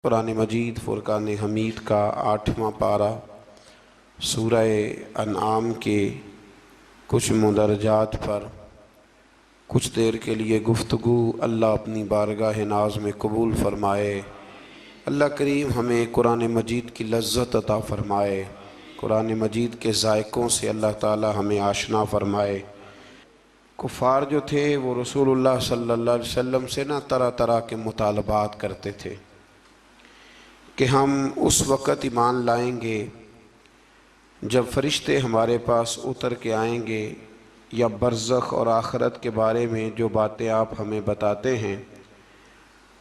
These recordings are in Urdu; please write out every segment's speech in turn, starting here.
قرآن مجید فرقان حمید کا 8واں پارہ سورہ انعام کے کچھ مندرجات پر کچھ دیر کے لیے گفتگو اللہ اپنی بارگاہ ناز میں قبول فرمائے۔ اللہ کریم ہمیں قرآن مجید کی لذت عطا فرمائے، قرآن مجید کے ذائقوں سے اللہ تعالی ہمیں آشنا فرمائے۔ کفار جو تھے وہ رسول اللہ صلی اللہ علیہ وسلم سے طرح طرح کے مطالبات کرتے تھے کہ ہم اس وقت ایمان لائیں گے جب فرشتے ہمارے پاس اتر کے آئیں گے، یا برزخ اور آخرت کے بارے میں جو باتیں آپ ہمیں بتاتے ہیں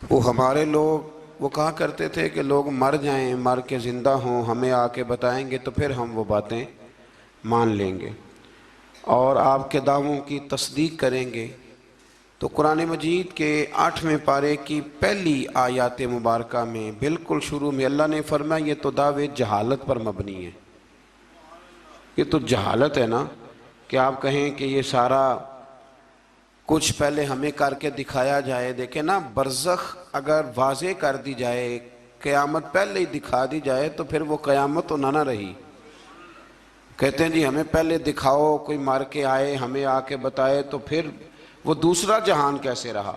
وہ ہمارے لوگ وہ کہا کرتے تھے کہ لوگ مر جائیں، مر کے زندہ ہوں، ہمیں آ کے بتائیں گے تو پھر ہم وہ باتیں مان لیں گے اور آپ کے دعووں کی تصدیق کریں گے۔ تو قرآن مجید کے 8ویں پارے کی پہلی آیات مبارکہ میں بالکل شروع میں اللہ نے فرمایا یہ تو دعوے جہالت پر مبنی ہے۔ یہ تو جہالت ہے نا کہ آپ کہیں کہ یہ سارا کچھ پہلے ہمیں کر کے دکھایا جائے۔ دیکھیں نا، برزخ اگر واضح کر دی جائے، قیامت پہلے ہی دکھا دی جائے تو پھر وہ قیامت تو نہ رہی۔ کہتے ہیں جی ہمیں پہلے دکھاؤ، کوئی مار کے آئے ہمیں آ کے بتائے تو پھر وہ دوسرا جہان کیسے رہا؟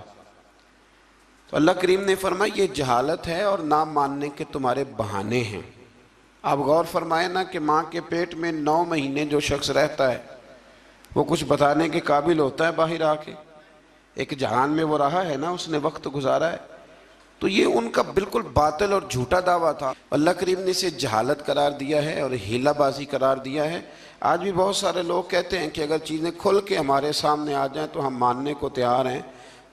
تو اللہ کریم نے فرمایا یہ جہالت ہے اور نہ ماننے کے تمہارے بہانے ہیں۔ آپ غور فرمائیں نا کہ ماں کے پیٹ میں 9 مہینے جو شخص رہتا ہے وہ کچھ بتانے کے قابل ہوتا ہے باہر آ کے؟ ایک جہان میں وہ رہا ہے نا، اس نے وقت گزارا ہے۔ تو یہ ان کا بالکل باطل اور جھوٹا دعویٰ تھا۔ اللہ کریم نے اسے جہالت قرار دیا ہے اور ہیلہ بازی قرار دیا ہے۔ آج بھی بہت سارے لوگ کہتے ہیں کہ اگر چیزیں کھل کے ہمارے سامنے آ جائیں تو ہم ماننے کو تیار ہیں۔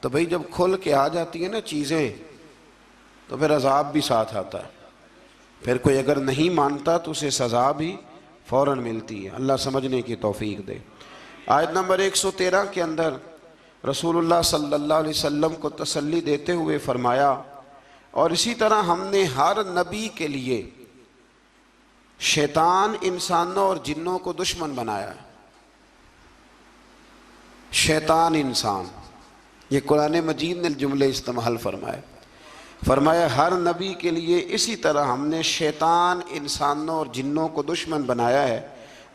تو بھئی جب کھل کے آ جاتی ہیں نا چیزیں تو پھر عذاب بھی ساتھ آتا ہے، پھر کوئی اگر نہیں مانتا تو اسے سزا بھی فوراً ملتی ہے۔ اللہ سمجھنے کی توفیق دے۔ آیت نمبر 113 کے اندر رسول اللہ صلی اللہ علیہ وسلم کو تسلی دیتے ہوئے فرمایا، اور اسی طرح ہم نے ہر نبی کے لیے شیطان انسانوں اور جنوں کو دشمن بنایا ہے۔ شیطان انسان، یہ قرآن مجید نے جملے استعمال فرمایا ہر نبی کے لیے اسی طرح ہم نے شیطان انسانوں اور جنوں کو دشمن بنایا ہے،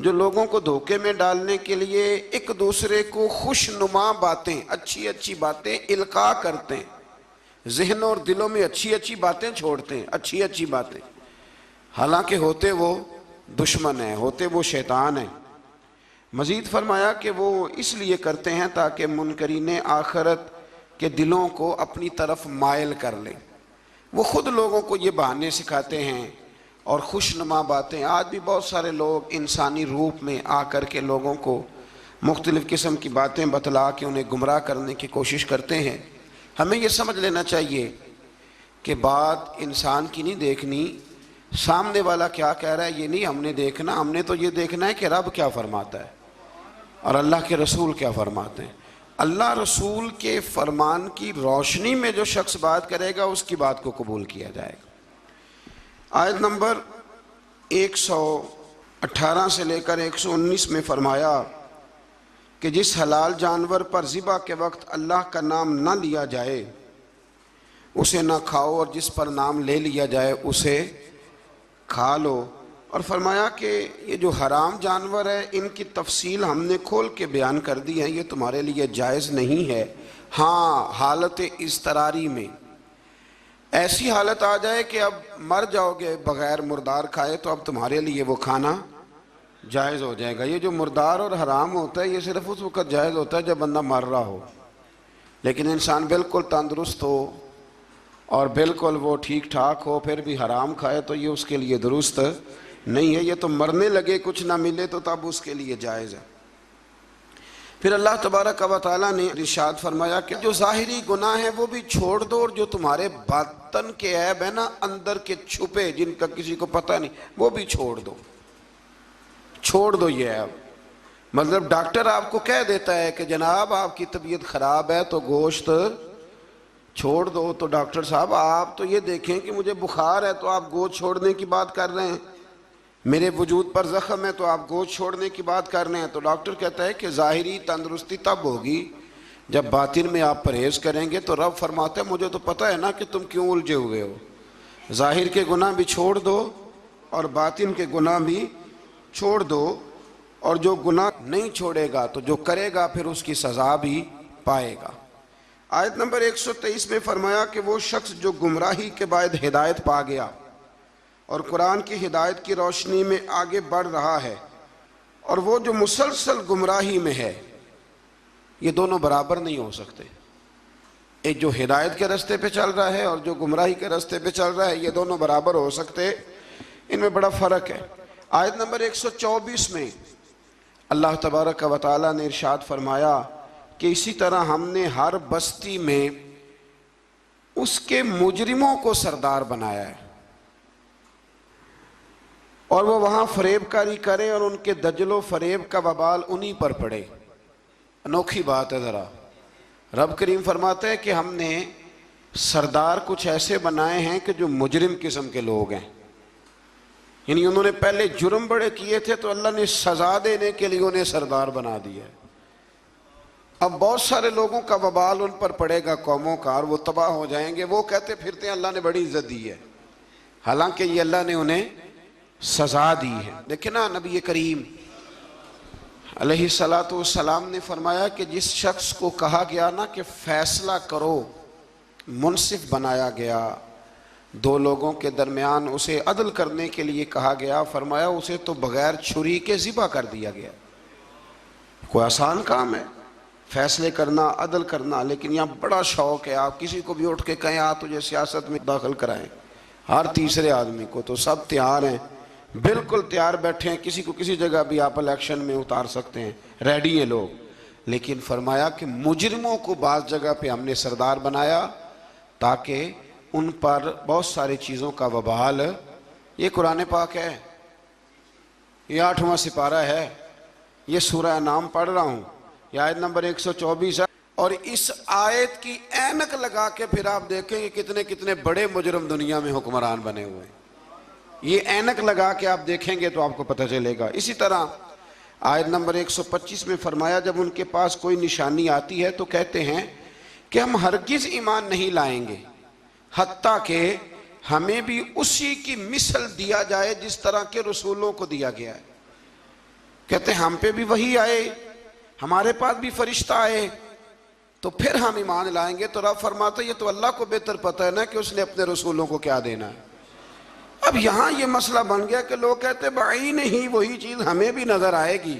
جو لوگوں کو دھوکے میں ڈالنے کے لیے ایک دوسرے کو خوشنما باتیں، اچھی اچھی باتیں القاء کرتے ہیں، ذہنوں اور دلوں میں اچھی اچھی باتیں چھوڑتے ہیں، اچھی اچھی باتیں، حالانکہ ہوتے وہ دشمن ہیں، ہوتے وہ شیطان ہیں۔ مزید فرمایا کہ وہ اس لیے کرتے ہیں تاکہ منکرین آخرت کے دلوں کو اپنی طرف مائل کر لیں۔ وہ خود لوگوں کو یہ بہانے سکھاتے ہیں اور خوشنما باتیں۔ آج بھی بہت سارے لوگ انسانی روپ میں آ کر کے لوگوں کو مختلف قسم کی باتیں بتلا کے انہیں گمراہ کرنے کی کوشش کرتے ہیں۔ ہمیں یہ سمجھ لینا چاہیے کہ بات انسان کی نہیں دیکھنی، سامنے والا کیا کہہ رہا ہے یہ نہیں ہم نے دیکھنا، ہم نے تو یہ دیکھنا ہے کہ رب کیا فرماتا ہے اور اللہ کے رسول کیا فرماتے ہیں۔ اللہ رسول کے فرمان کی روشنی میں جو شخص بات کرے گا اس کی بات کو قبول کیا جائے گا۔ آیت نمبر 118 سے لے کر 119 میں فرمایا کہ جس حلال جانور پر ذبح کے وقت اللہ کا نام نہ لیا جائے اسے نہ کھاؤ، اور جس پر نام لے لیا جائے اسے کھا لو۔ اور فرمایا کہ یہ جو حرام جانور ہے ان کی تفصیل ہم نے کھول کے بیان کر دی ہے، یہ تمہارے لیے جائز نہیں ہے۔ ہاں، حالت اضطراری میں ایسی حالت آ جائے کہ اب مر جاؤ گے بغیر مردار کھائے تو اب تمہارے لیے وہ کھانا جائز ہو جائے گا۔ یہ جو مردار اور حرام ہوتا ہے یہ صرف اس وقت جائز ہوتا ہے جب بندہ مر رہا ہو، لیکن انسان بالکل تندرست ہو اور بالکل وہ ٹھیک ٹھاک ہو پھر بھی حرام کھائے تو یہ اس کے لیے درست نہیں ہے۔ یہ تو مرنے لگے کچھ نہ ملے تو تب اس کے لیے جائز ہے۔ پھر اللہ تبارک و تعالیٰ نے ارشاد فرمایا کہ جو ظاہری گناہ ہیں وہ بھی چھوڑ دو، اور جو تمہارے باطن کے عیب ہیں نا، اندر کے چھپے جن کا کسی کو پتہ نہیں، وہ بھی چھوڑ دو۔ چھوڑ دو یہ عیب، مطلب ڈاکٹر آپ کو کہہ دیتا ہے کہ جناب آپ کی طبیعت خراب ہے تو گوشت چھوڑ دو، تو ڈاکٹر صاحب آپ تو یہ دیکھیں کہ مجھے بخار ہے تو آپ گوشت چھوڑنے کی بات کر رہے ہیں، میرے وجود پر زخم ہے تو آپ گوشت چھوڑنے کی بات کر رہے ہیں۔ تو ڈاکٹر کہتا ہے کہ ظاہری تندرستی تب ہوگی جب باطن میں آپ پرہیز کریں گے۔ تو رب فرماتا ہے مجھے تو پتہ ہے نا کہ تم کیوں الجھے ہوئے ہو، ظاہر کے گناہ بھی چھوڑ دو اور باطن کے گناہ بھی چھوڑ دو، اور جو گناہ نہیں چھوڑے گا تو جو کرے گا پھر اس کی سزا بھی پائے گا۔ آیت نمبر 123 میں فرمایا کہ وہ شخص جو گمراہی کے بعد ہدایت پا گیا اور قرآن کی ہدایت کی روشنی میں آگے بڑھ رہا ہے، اور وہ جو مسلسل گمراہی میں ہے، یہ دونوں برابر نہیں ہو سکتے۔ ایک جو ہدایت کے راستے پہ چل رہا ہے اور جو گمراہی کے راستے پہ چل رہا ہے، یہ دونوں برابر ہو سکتے، ان میں بڑا فرق ہے۔ آیت نمبر 124 میں اللہ تبارک و تعالیٰ نے ارشاد فرمایا کہ اسی طرح ہم نے ہر بستی میں اس کے مجرموں کو سردار بنایا ہے، اور وہ وہاں فریب کاری کریں اور ان کے دجل و فریب کا وبال انہی پر پڑے۔ انوکھی بات ہے ذرا۔ رب کریم فرماتے ہیں کہ ہم نے سردار کچھ ایسے بنائے ہیں کہ جو مجرم قسم کے لوگ ہیں، یعنی انہوں نے پہلے جرم بڑے کیے تھے تو اللہ نے سزا دینے کے لیے انہیں سردار بنا دیا ہے۔ اب بہت سارے لوگوں کا وبال ان پر پڑے گا، قوموں کا، اور وہ تباہ ہو جائیں گے۔ وہ کہتے پھرتے ہیں اللہ نے بڑی عزت دی ہے، حالانکہ یہ اللہ نے انہیں سزا دی ہے۔ دیکھیں نا، نبی کریم علیہ السلام نے فرمایا کہ جس شخص کو کہا گیا نا کہ فیصلہ کرو، منصف بنایا گیا، دو لوگوں کے درمیان اسے عدل کرنے کے لیے کہا گیا، فرمایا اسے تو بغیر چھری کے ذبح کر دیا گیا۔ کوئی آسان کام ہے فیصلے کرنا، عدل کرنا، لیکن یہاں بڑا شوق ہے، آپ کسی کو بھی اٹھ کے کہیں تجھے سیاست میں داخل کرائیں، ہر تیسرے آدمی کو، تو سب تیار ہیں، بالکل تیار بیٹھے ہیں، کسی کو کسی جگہ بھی آپ الیکشن میں اتار سکتے ہیں، ریڈی ہیں لوگ۔ لیکن فرمایا کہ مجرموں کو بعض جگہ پہ ہم نے سردار بنایا تاکہ ان پر بہت ساری چیزوں کا وبال۔ یہ قرآن پاک ہے، یہ 8واں سپارہ ہے، یہ سورہ انعام پڑھ رہا ہوں، یہ آیت نمبر 124 ہے، اور اس آیت کی اینک لگا کے پھر آپ دیکھیں کہ کتنے کتنے بڑے مجرم دنیا میں حکمران بنے ہوئے ہیں۔ یہ اینک لگا کے آپ دیکھیں گے تو آپ کو پتہ چلے گا۔ اسی طرح آیت نمبر 125 میں فرمایا جب ان کے پاس کوئی نشانی آتی ہے تو کہتے ہیں کہ ہم ہرگز ایمان نہیں لائیں گے حتیٰ کہ ہمیں بھی اسی کی مثل دیا جائے جس طرح کے رسولوں کو دیا گیا ہے۔ کہتے ہیں ہم پہ بھی وحی آئے، ہمارے پاس بھی فرشتہ آئے تو پھر ہم ایمان لائیں گے۔ تو رب فرماتا ہے یہ تو اللہ کو بہتر پتہ ہے نا کہ اس نے اپنے رسولوں کو کیا دینا ہے۔ اب یہاں یہ مسئلہ بن گیا کہ لوگ کہتے ہیں بعین ہی وہی چیز ہمیں بھی نظر آئے گی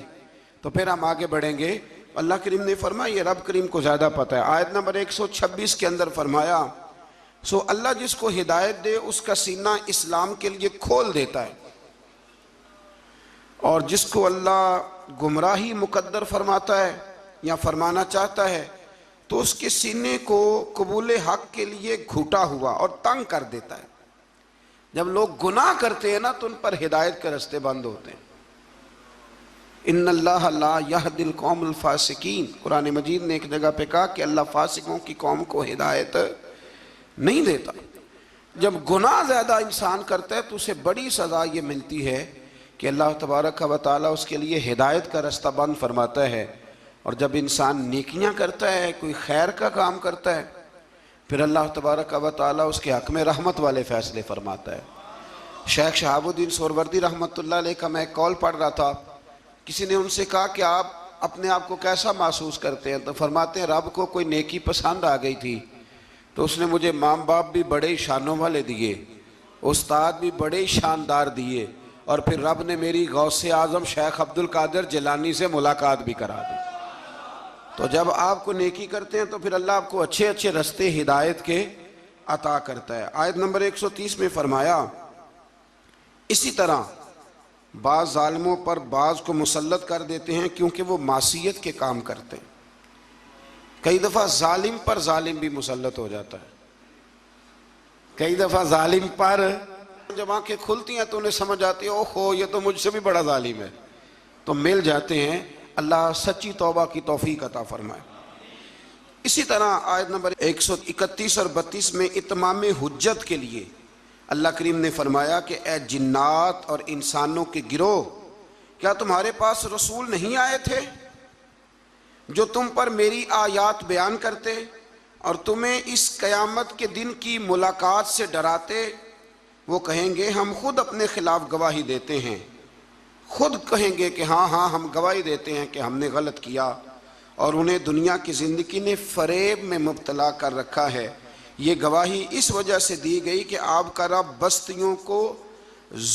تو پھر ہم آگے بڑھیں گے۔ اللہ کریم نے فرمایا یہ رب کریم کو زیادہ پتہ ہے۔ آیت نمبر 126 کے اندر فرمایا سو اللہ جس کو ہدایت دے اس کا سینہ اسلام کے لیے کھول دیتا ہے، اور جس کو اللہ گمراہی مقدر فرماتا ہے یا فرمانا چاہتا ہے تو اس کے سینے کو قبول حق کے لیے گھٹا ہوا اور تنگ کر دیتا ہے۔ جب لوگ گناہ کرتے ہیں نا تو ان پر ہدایت کے راستے بند ہوتے ہیں۔ ان اللہ لا یہدی القوم الفاسقین، قرآن مجید نے ایک جگہ پہ کہا کہ اللہ فاسقوں کی قوم کو ہدایت نہیں دیتا۔ جب گناہ زیادہ انسان کرتا ہے تو اسے بڑی سزا یہ ملتی ہے کہ اللہ تبارک و تعالیٰ اس کے لیے ہدایت کا راستہ بند فرماتا ہے، اور جب انسان نیکیاں کرتا ہے، کوئی خیر کا کام کرتا ہے، پھر اللہ تبارک و تعالیٰ اس کے حق میں رحمت والے فیصلے فرماتا ہے۔ شیخ شہاب الدین سہروردی رحمۃ اللہ علیہ کا میں ایک کال پڑھ رہا تھا، کسی نے ان سے کہا کہ آپ اپنے آپ کو کیسا محسوس کرتے ہیں؟ تو فرماتے ہیں رب کو کوئی نیکی پسند آ گئی تھی تو اس نے مجھے ماں باپ بھی بڑے شانوں والے دیے، استاد بھی بڑے شاندار دیے، اور پھر رب نے میری غوث اعظم شیخ عبد القادر جیلانی سے ملاقات بھی کرا دی۔ تو جب آپ کو نیکی کرتے ہیں تو پھر اللہ آپ کو اچھے اچھے رستے ہدایت کے عطا کرتا ہے۔ آیت نمبر 130 میں فرمایا اسی طرح بعض ظالموں پر بعض کو مسلط کر دیتے ہیں کیونکہ وہ معصیت کے کام کرتے ہیں۔ کئی دفعہ ظالم پر ظالم بھی مسلط ہو جاتا ہے، کئی دفعہ ظالم پر جب آنکھیں کھلتی ہیں تو انہیں سمجھ آتی ہے اوہو یہ تو مجھ سے بھی بڑا ظالم ہے، تو مل جاتے ہیں۔ اللہ سچی توبہ کی توفیق عطا فرمائے۔ اسی طرح آیت نمبر 131 اور 32 میں اتمام حجت کے لیے اللہ کریم نے فرمایا کہ اے جنات اور انسانوں کے گروہ، کیا تمہارے پاس رسول نہیں آئے تھے جو تم پر میری آیات بیان کرتے اور تمہیں اس قیامت کے دن کی ملاقات سے ڈراتے وہ کہیں گے ہم خود اپنے خلاف گواہی دیتے ہیں، خود کہیں گے کہ ہاں ہاں ہم گواہی دیتے ہیں کہ ہم نے غلط کیا، اور انہیں دنیا کی زندگی نے فریب میں مبتلا کر رکھا ہے۔ یہ گواہی اس وجہ سے دی گئی کہ آپ کا رب بستیوں کو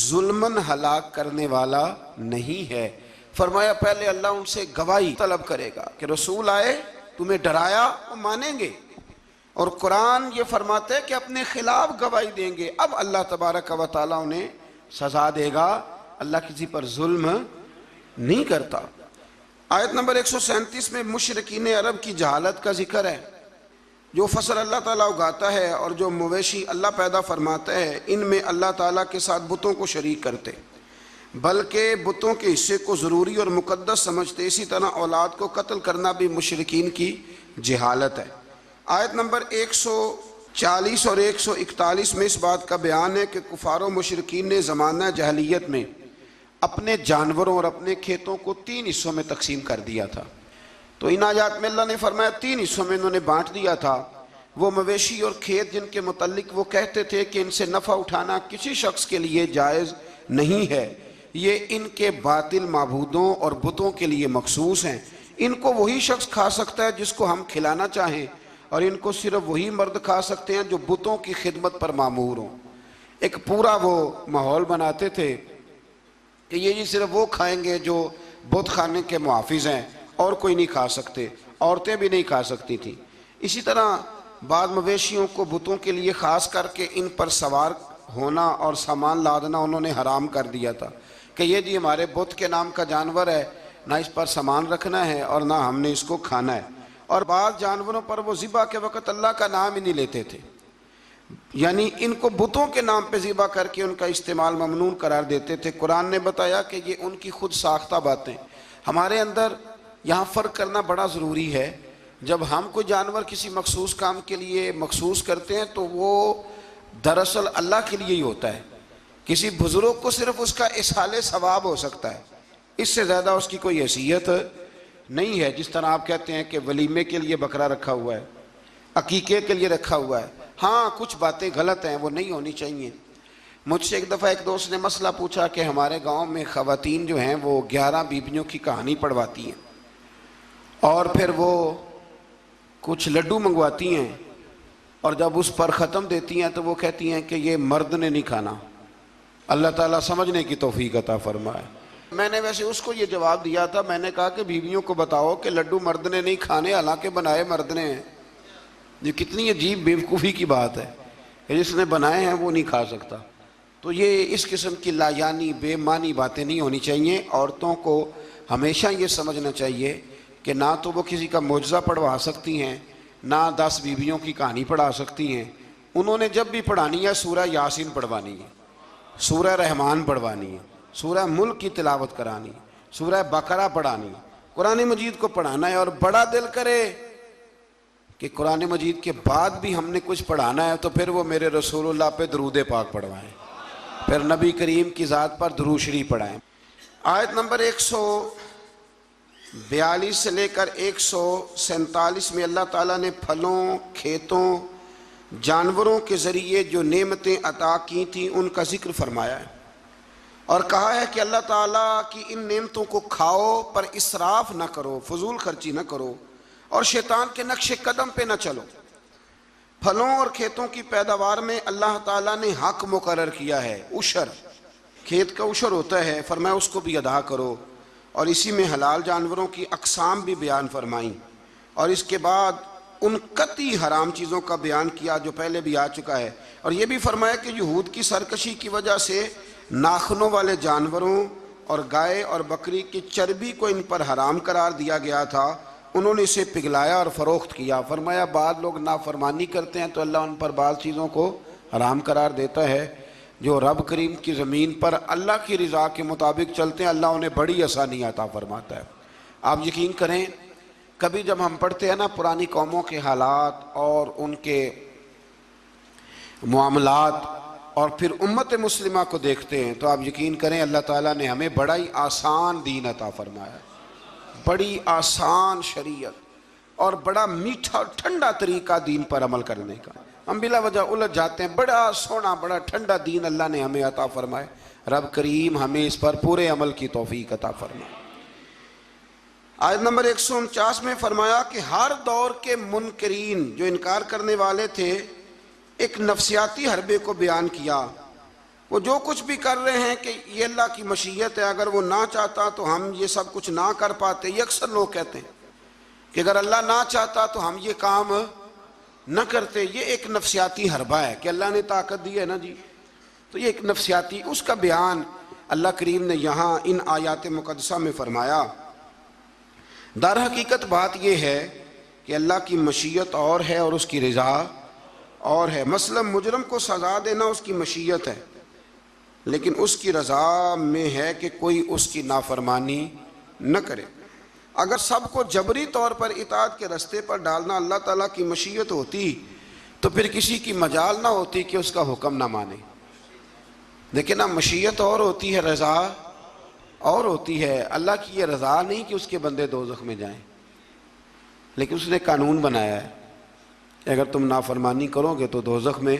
ظلماً ہلاک کرنے والا نہیں ہے۔ فرمایا پہلے اللہ ان سے گواہی طلب کرے گا کہ رسول آئے، تمہیں ڈرایا، وہ مانیں گے، اور قرآن یہ فرماتا ہے کہ اپنے خلاف گواہی دیں گے۔ اب اللہ تبارک و تعالیٰ انہیں سزا دے گا، اللہ کسی پر ظلم نہیں کرتا۔ آیت نمبر 137 میں مشرکین عرب کی جہالت کا ذکر ہے۔ جو فصل اللہ تعالیٰ اگاتا ہے اور جو مویشی اللہ پیدا فرماتا ہے، ان میں اللہ تعالیٰ کے ساتھ بتوں کو شریک کرتے، بلکہ بتوں کے حصے کو ضروری اور مقدس سمجھتے۔ اسی طرح اولاد کو قتل کرنا بھی مشرکین کی جہالت ہے۔ آیت نمبر 140 اور 141 میں اس بات کا بیان ہے کہ کفار و مشرکین نے زمانہ جاہلیت میں اپنے جانوروں اور اپنے کھیتوں کو 3 حصوں میں تقسیم کر دیا تھا۔ تو ان آیات میں اللہ نے فرمایا 3 حصوں میں انہوں نے بانٹ دیا تھا۔ وہ مویشی اور کھیت جن کے متعلق وہ کہتے تھے کہ ان سے نفع اٹھانا کسی شخص کے لیے جائز نہیں ہے، یہ ان کے باطل معبودوں اور بتوں کے لیے مخصوص ہیں، ان کو وہی شخص کھا سکتا ہے جس کو ہم کھلانا چاہیں، اور ان کو صرف وہی مرد کھا سکتے ہیں جو بتوں کی خدمت پر مامور ہوں۔ ایک پورا وہ ماحول بناتے تھے کہ یہ جی صرف وہ کھائیں گے جو بت خانے کے محافظ ہیں، اور کوئی نہیں کھا سکتے، عورتیں بھی نہیں کھا سکتی تھیں۔ اسی طرح بعض مویشیوں کو بتوں کے لیے خاص کر کے ان پر سوار ہونا اور سامان لادنا انہوں نے حرام کر دیا تھا کہ یہ جی ہمارے بت کے نام کا جانور ہے، نہ اس پر سامان رکھنا ہے اور نہ ہم نے اس کو کھانا ہے۔ اور بعض جانوروں پر وہ ذبح کے وقت اللہ کا نام ہی نہیں لیتے تھے، یعنی ان کو بتوں کے نام پہ ذبح کر کے ان کا استعمال ممنوع قرار دیتے تھے۔ قرآن نے بتایا کہ یہ ان کی خود ساختہ باتیں۔ ہمارے اندر یہاں فرق کرنا بڑا ضروری ہے۔ جب ہم کوئی جانور کسی مخصوص کام کے لیے مخصوص کرتے ہیں تو وہ دراصل اللہ کے لیے ہی ہوتا ہے۔ کسی بزرگ کو صرف اس کا اصحال ثواب ہو سکتا ہے، اس سے زیادہ اس کی کوئی حیثیت نہیں ہے۔ جس طرح آپ کہتے ہیں کہ ولیمے کے لیے بکرا رکھا ہوا ہے، عقیقے کے لیے رکھا ہوا ہے، ہاں کچھ باتیں غلط ہیں، وہ نہیں ہونی چاہیے۔ مجھ سے ایک دفعہ ایک دوست نے مسئلہ پوچھا کہ ہمارے گاؤں میں خواتین جو ہیں وہ 11 بیویوں کی کہانی پڑھواتی ہیں، اور پھر وہ کچھ لڈو منگواتی ہیں، اور جب اس پر ختم دیتی ہیں تو وہ کہتی ہیں کہ یہ مرد نے نہیں کھانا۔ اللہ تعالیٰ سمجھنے کی توفیق عطا فرمائے۔ میں نے ویسے اس کو یہ جواب دیا تھا، میں نے کہا کہ بیویوں کو بتاؤ کہ لڈو مرد نے نہیں کھانے، حالانکہ بنائے مرد نے ہیں۔ یہ کتنی عجیب بیوقوفی کی بات ہے کہ جس نے بنائے ہیں وہ نہیں کھا سکتا۔ تو یہ اس قسم کی لایانی بے معنی باتیں نہیں ہونی چاہیے۔ عورتوں کو ہمیشہ یہ سمجھنا چاہیے کہ نہ تو وہ کسی کا معجزہ پڑھوا سکتی ہیں، نہ 10 بیویوں کی کہانی پڑھا سکتی ہیں۔ انہوں نے جب بھی پڑھانی ہے سورہ یاسین پڑھوانی ہے، سورہ رحمان پڑھوانی ہے، سورہ ملک کی تلاوت کرانی ہے، سورہ بقرہ پڑھانی ہے، قرآن مجید کو پڑھانا ہے۔ اور بڑا دل کرے کہ قرآن مجید کے بعد بھی ہم نے کچھ پڑھانا ہے تو پھر وہ میرے رسول اللہ پہ درود پاک پڑھوائیں، پھر نبی کریم کی ذات پر درود شریف پڑھائیں۔ آیت نمبر 142 سے لے کر 147 میں اللہ تعالیٰ نے پھلوں، کھیتوں، جانوروں کے ذریعے جو نعمتیں عطا کی تھیں ان کا ذکر فرمایا ہے، اور کہا ہے کہ اللہ تعالیٰ کی ان نعمتوں کو کھاؤ پر اسراف نہ کرو، فضول خرچی نہ کرو، اور شیطان کے نقش قدم پہ نہ چلو۔ پھلوں اور کھیتوں کی پیداوار میں اللہ تعالیٰ نے حق مقرر کیا ہے، عشر، کھیت کا عشر ہوتا ہے، فرمایا اس کو بھی ادا کرو، اور اسی میں حلال جانوروں کی اقسام بھی بیان فرمائیں، اور اس کے بعد ان قطعی حرام چیزوں کا بیان کیا جو پہلے بھی آ چکا ہے۔ اور یہ بھی فرمایا کہ یہود کی سرکشی کی وجہ سے ناخنوں والے جانوروں اور گائے اور بکری کی چربی کو ان پر حرام قرار دیا گیا تھا، انہوں نے اسے پگھلایا اور فروخت کیا۔ فرمایا بعض لوگ نافرمانی کرتے ہیں تو اللہ ان پر بعض چیزوں کو حرام قرار دیتا ہے۔ جو رب کریم کی زمین پر اللہ کی رضا کے مطابق چلتے ہیں، اللہ انہیں بڑی آسانی عطا فرماتا ہے۔ آپ یقین کریں، کبھی جب ہم پڑھتے ہیں نا پرانی قوموں کے حالات اور ان کے معاملات اور پھر امت مسلمہ کو دیکھتے ہیں، تو آپ یقین کریں اللہ تعالیٰ نے ہمیں بڑا ہی آسان دین عطا فرمایا، بڑی آسان شریعت اور بڑا میٹھا اور ٹھنڈا طریقہ دین پر عمل کرنے کا۔ ہم بلا وجہ الجھ جاتے ہیں۔ بڑا سونا بڑا ٹھنڈا دین اللہ نے ہمیں عطا فرمائے، رب کریم ہمیں اس پر پورے عمل کی توفیق عطا فرمائے۔ آیت نمبر 149 میں فرمایا کہ ہر دور کے منکرین جو انکار کرنے والے تھے ایک نفسیاتی حربے کو بیان کیا۔ وہ جو کچھ بھی کر رہے ہیں کہ یہ اللہ کی مشیت ہے، اگر وہ نہ چاہتا تو ہم یہ سب کچھ نہ کر پاتے۔ یہ اکثر لوگ کہتے ہیں کہ اگر اللہ نہ چاہتا تو ہم یہ کام نہ کرتے۔ یہ ایک نفسیاتی حربہ ہے کہ اللہ نے طاقت دی ہے نا جی، تو یہ ایک نفسیاتی، اس کا بیان اللہ کریم نے یہاں ان آیات مقدسہ میں فرمایا۔ در حقیقت بات یہ ہے کہ اللہ کی مشیت اور ہے اور اس کی رضا اور ہے۔ مثلا مجرم کو سزا دینا اس کی مشیت ہے، لیکن اس کی رضا میں ہے کہ کوئی اس کی نافرمانی نہ کرے۔ اگر سب کو جبری طور پر اطاعت کے رستے پر ڈالنا اللہ تعالیٰ کی مشیت ہوتی تو پھر کسی کی مجال نہ ہوتی کہ اس کا حکم نہ مانے۔ لیکن نا مشیت اور ہوتی ہے، رضا اور ہوتی ہے۔ اللہ کی یہ رضا نہیں کہ اس کے بندے دوزخ میں جائیں، لیکن اس نے قانون بنایا ہے کہ اگر تم نافرمانی کرو گے تو دوزخ میں،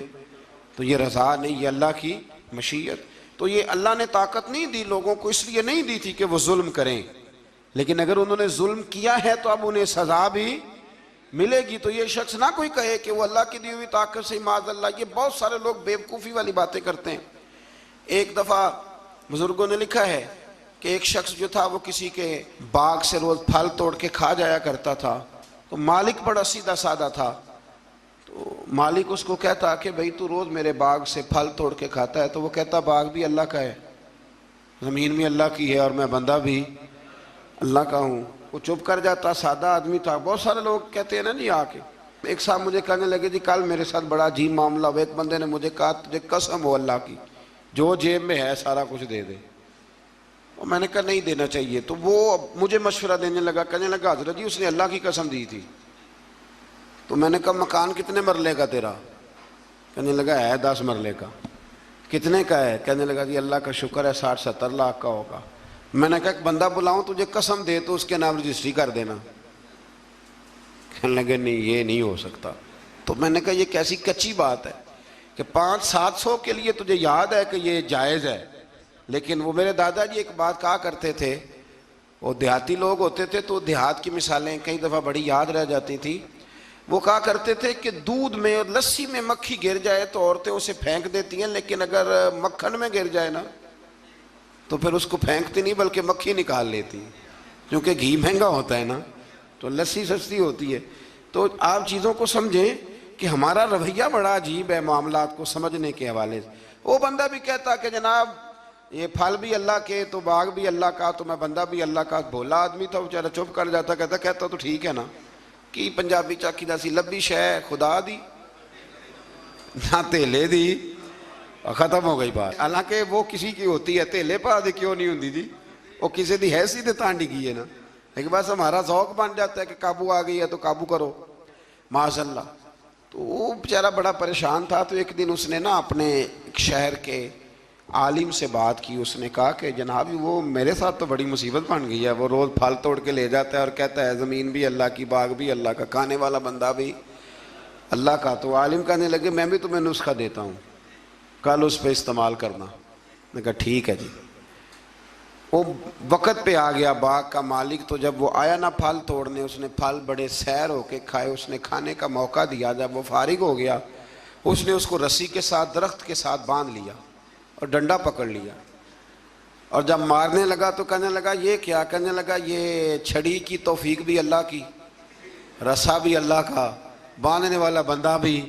تو یہ رضا نہیں، یہ اللہ کی مشیت۔ تو یہ اللہ نے طاقت نہیں دی لوگوں کو، اس لیے نہیں دی تھی کہ وہ ظلم کریں، لیکن اگر انہوں نے ظلم کیا ہے تو اب انہیں سزا بھی ملے گی۔ تو یہ شخص نہ کوئی کہے کہ وہ اللہ کی دی ہوئی طاقت سے معاذ اللہ، یہ بہت سارے لوگ بیوقوفی والی باتیں کرتے ہیں۔ ایک دفعہ بزرگوں نے لکھا ہے کہ ایک شخص جو تھا وہ کسی کے باغ سے روز پھل توڑ کے کھا جایا کرتا تھا، تو مالک بڑا سیدھا سادہ تھا، تو مالک اس کو کہتا کہ بھئی تو روز میرے باغ سے پھل توڑ کے کھاتا ہے، تو وہ کہتا باغ بھی اللہ کا ہے، زمین بھی اللہ کی ہے، اور میں بندہ بھی اللہ کا ہوں۔ وہ چپ کر جاتا، سادہ آدمی تھا۔ بہت سارے لوگ کہتے ہیں نا جی آ کے، ایک صاحب مجھے کہنے لگے جی کل میرے ساتھ بڑا عجیب معاملہ ہوا، ایک بندے نے مجھے کہا تجھے قسم ہو اللہ کی جو جیب میں ہے سارا کچھ دے دے، اور میں نے کہا نہیں دینا چاہیے۔ تو وہ مجھے مشورہ دینے لگا، کہنے لگا حضرت جی اس نے اللہ کی قسم دی تھی۔ تو میں نے کہا مکان کتنے مرلے کا تیرا؟ کہنے لگا ہے 10 مرلے کا۔ کتنے کا ہے؟ کہنے لگا جی اللہ کا شکر ہے 60-70 لاکھ کا ہوگا۔ میں نے کہا ایک بندہ بلاؤں تجھے قسم دے تو اس کے نام رجسٹری کر دینا۔ کہنے لگے نہیں یہ نہیں ہو سکتا۔ تو میں نے کہا یہ کیسی کچی بات ہے کہ 500-700 کے لیے تجھے یاد ہے کہ یہ جائز ہے، لیکن وہ میرے دادا جی ایک بات کہا کرتے تھے، وہ دیہاتی لوگ ہوتے تھے تو دیہات کی مثالیں کئی دفعہ بڑی یاد رہ جاتی تھی۔ وہ کہا کرتے تھے کہ دودھ میں اور لسی میں مکھی گر جائے تو عورتیں اسے پھینک دیتی ہیں، لیکن اگر مکھن میں گر جائے نا تو پھر اس کو پھینکتی نہیں بلکہ مکھی نکال لیتی، کیونکہ گھی مہنگا ہوتا ہے نا تو لسی سستی ہوتی ہے۔ تو آپ چیزوں کو سمجھیں کہ ہمارا رویہ بڑا عجیب ہے معاملات کو سمجھنے کے حوالے سے۔ وہ بندہ بھی کہتا کہ جناب یہ پھل بھی اللہ کے تو باغ بھی اللہ کا تو میں بندہ بھی اللہ کا۔ بھولا آدمی تھا بیچارہ، چپ کر جاتا، کہتا تو ٹھیک ہے نا، کی پنجابی چاکی دا سی لبی شے خدا دی نہ تیلے دی، ختم ہو گئی بات۔ حالانکہ وہ کسی کی ہوتی ہے، تیلے پا دے کیوں نہیں ہوندی جی، وہ کسی دی حیثیت تانڈی کی ہے نا، لیکن بس ہمارا ذوق بن جاتا ہے کہ قابو آ گئی ہے تو قابو کرو معاذ اللہ۔ تو وہ بیچارہ بڑا پریشان تھا، تو ایک دن اس نے نا اپنے ایک شہر کے عالم سے بات کی۔ اس نے کہا کہ جناب وہ میرے ساتھ تو بڑی مصیبت بن گئی ہے، وہ روز پھل توڑ کے لے جاتا ہے اور کہتا ہے زمین بھی اللہ کی، باغ بھی اللہ کا، کھانے والا بندہ بھی اللہ کا۔ تو عالم کہنے لگے میں بھی تمہیں نسخہ دیتا ہوں، کل اس پہ استعمال کرنا۔ میں کہا ٹھیک ہے جی۔ وہ وقت پہ آ گیا باغ کا مالک، تو جب وہ آیا نا پھل توڑنے، اس نے پھل بڑے سیر ہو کے کھائے، اس نے کھانے کا موقع دیا۔ جب وہ فارغ ہو گیا اس نے اس کو رسی کے ساتھ درخت کے ساتھ باندھ لیا اور ڈنڈا پکڑ لیا، اور جب مارنے لگا تو کہنے لگا یہ کیا؟ کہنے لگا یہ چھڑی کی توفیق بھی اللہ کی، رسا بھی اللہ کا، باندھنے والا بندہ بھی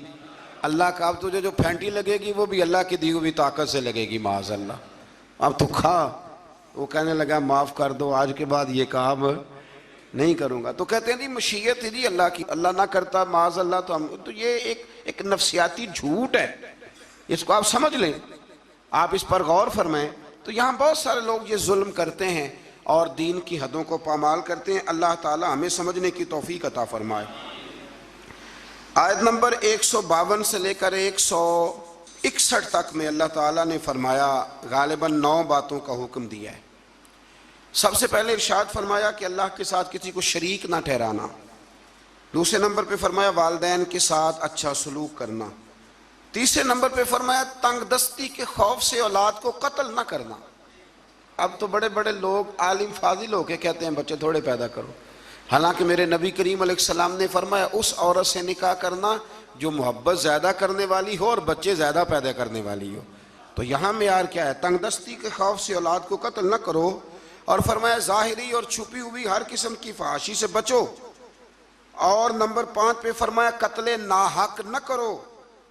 اللہ کا، اب تجھے جو پھینٹی لگے گی وہ بھی اللہ کی دی ہوئی طاقت سے لگے گی معاذ اللہ، اب تو کھا۔ وہ کہنے لگا معاف کر دو، آج کے بعد یہ کام نہیں کروں گا۔ تو کہتے ہیں جی مشیت جی اللہ کی، اللہ نہ کرتا معاذ اللہ تو ہم، تو یہ ایک نفسیاتی جھوٹ ہے، اس کو آپ سمجھ لیں، آپ اس پر غور فرمائیں۔ تو یہاں بہت سارے لوگ یہ ظلم کرتے ہیں اور دین کی حدوں کو پامال کرتے ہیں۔ اللہ تعالی ہمیں سمجھنے کی توفیق عطا فرمائے۔ آیت نمبر 152 سے لے کر 161 تک میں اللہ تعالیٰ نے فرمایا، غالباً 9 باتوں کا حکم دیا ہے۔ سب سے پہلے ارشاد فرمایا کہ اللہ کے ساتھ کسی کو شریک نہ ٹھہرانا۔ دوسرے نمبر پہ فرمایا والدین کے ساتھ اچھا سلوک کرنا۔ تیسرے نمبر پہ فرمایا تنگ دستی کے خوف سے اولاد کو قتل نہ کرنا۔ اب تو بڑے بڑے لوگ عالم فاضل ہو کے کہتے ہیں بچے تھوڑے پیدا کرو، حالانکہ میرے نبی کریم علیہ السلام نے فرمایا اس عورت سے نکاح کرنا جو محبت زیادہ کرنے والی ہو اور بچے زیادہ پیدا کرنے والی ہو۔ تو یہاں معیار کیا ہے؟ تنگ دستی کے خوف سے اولاد کو قتل نہ کرو، اور فرمایا ظاہری اور چھپی ہوئی ہر قسم کی فحاشی سے بچو، اور نمبر 5 پہ فرمایا قتل ناحق نہ کرو،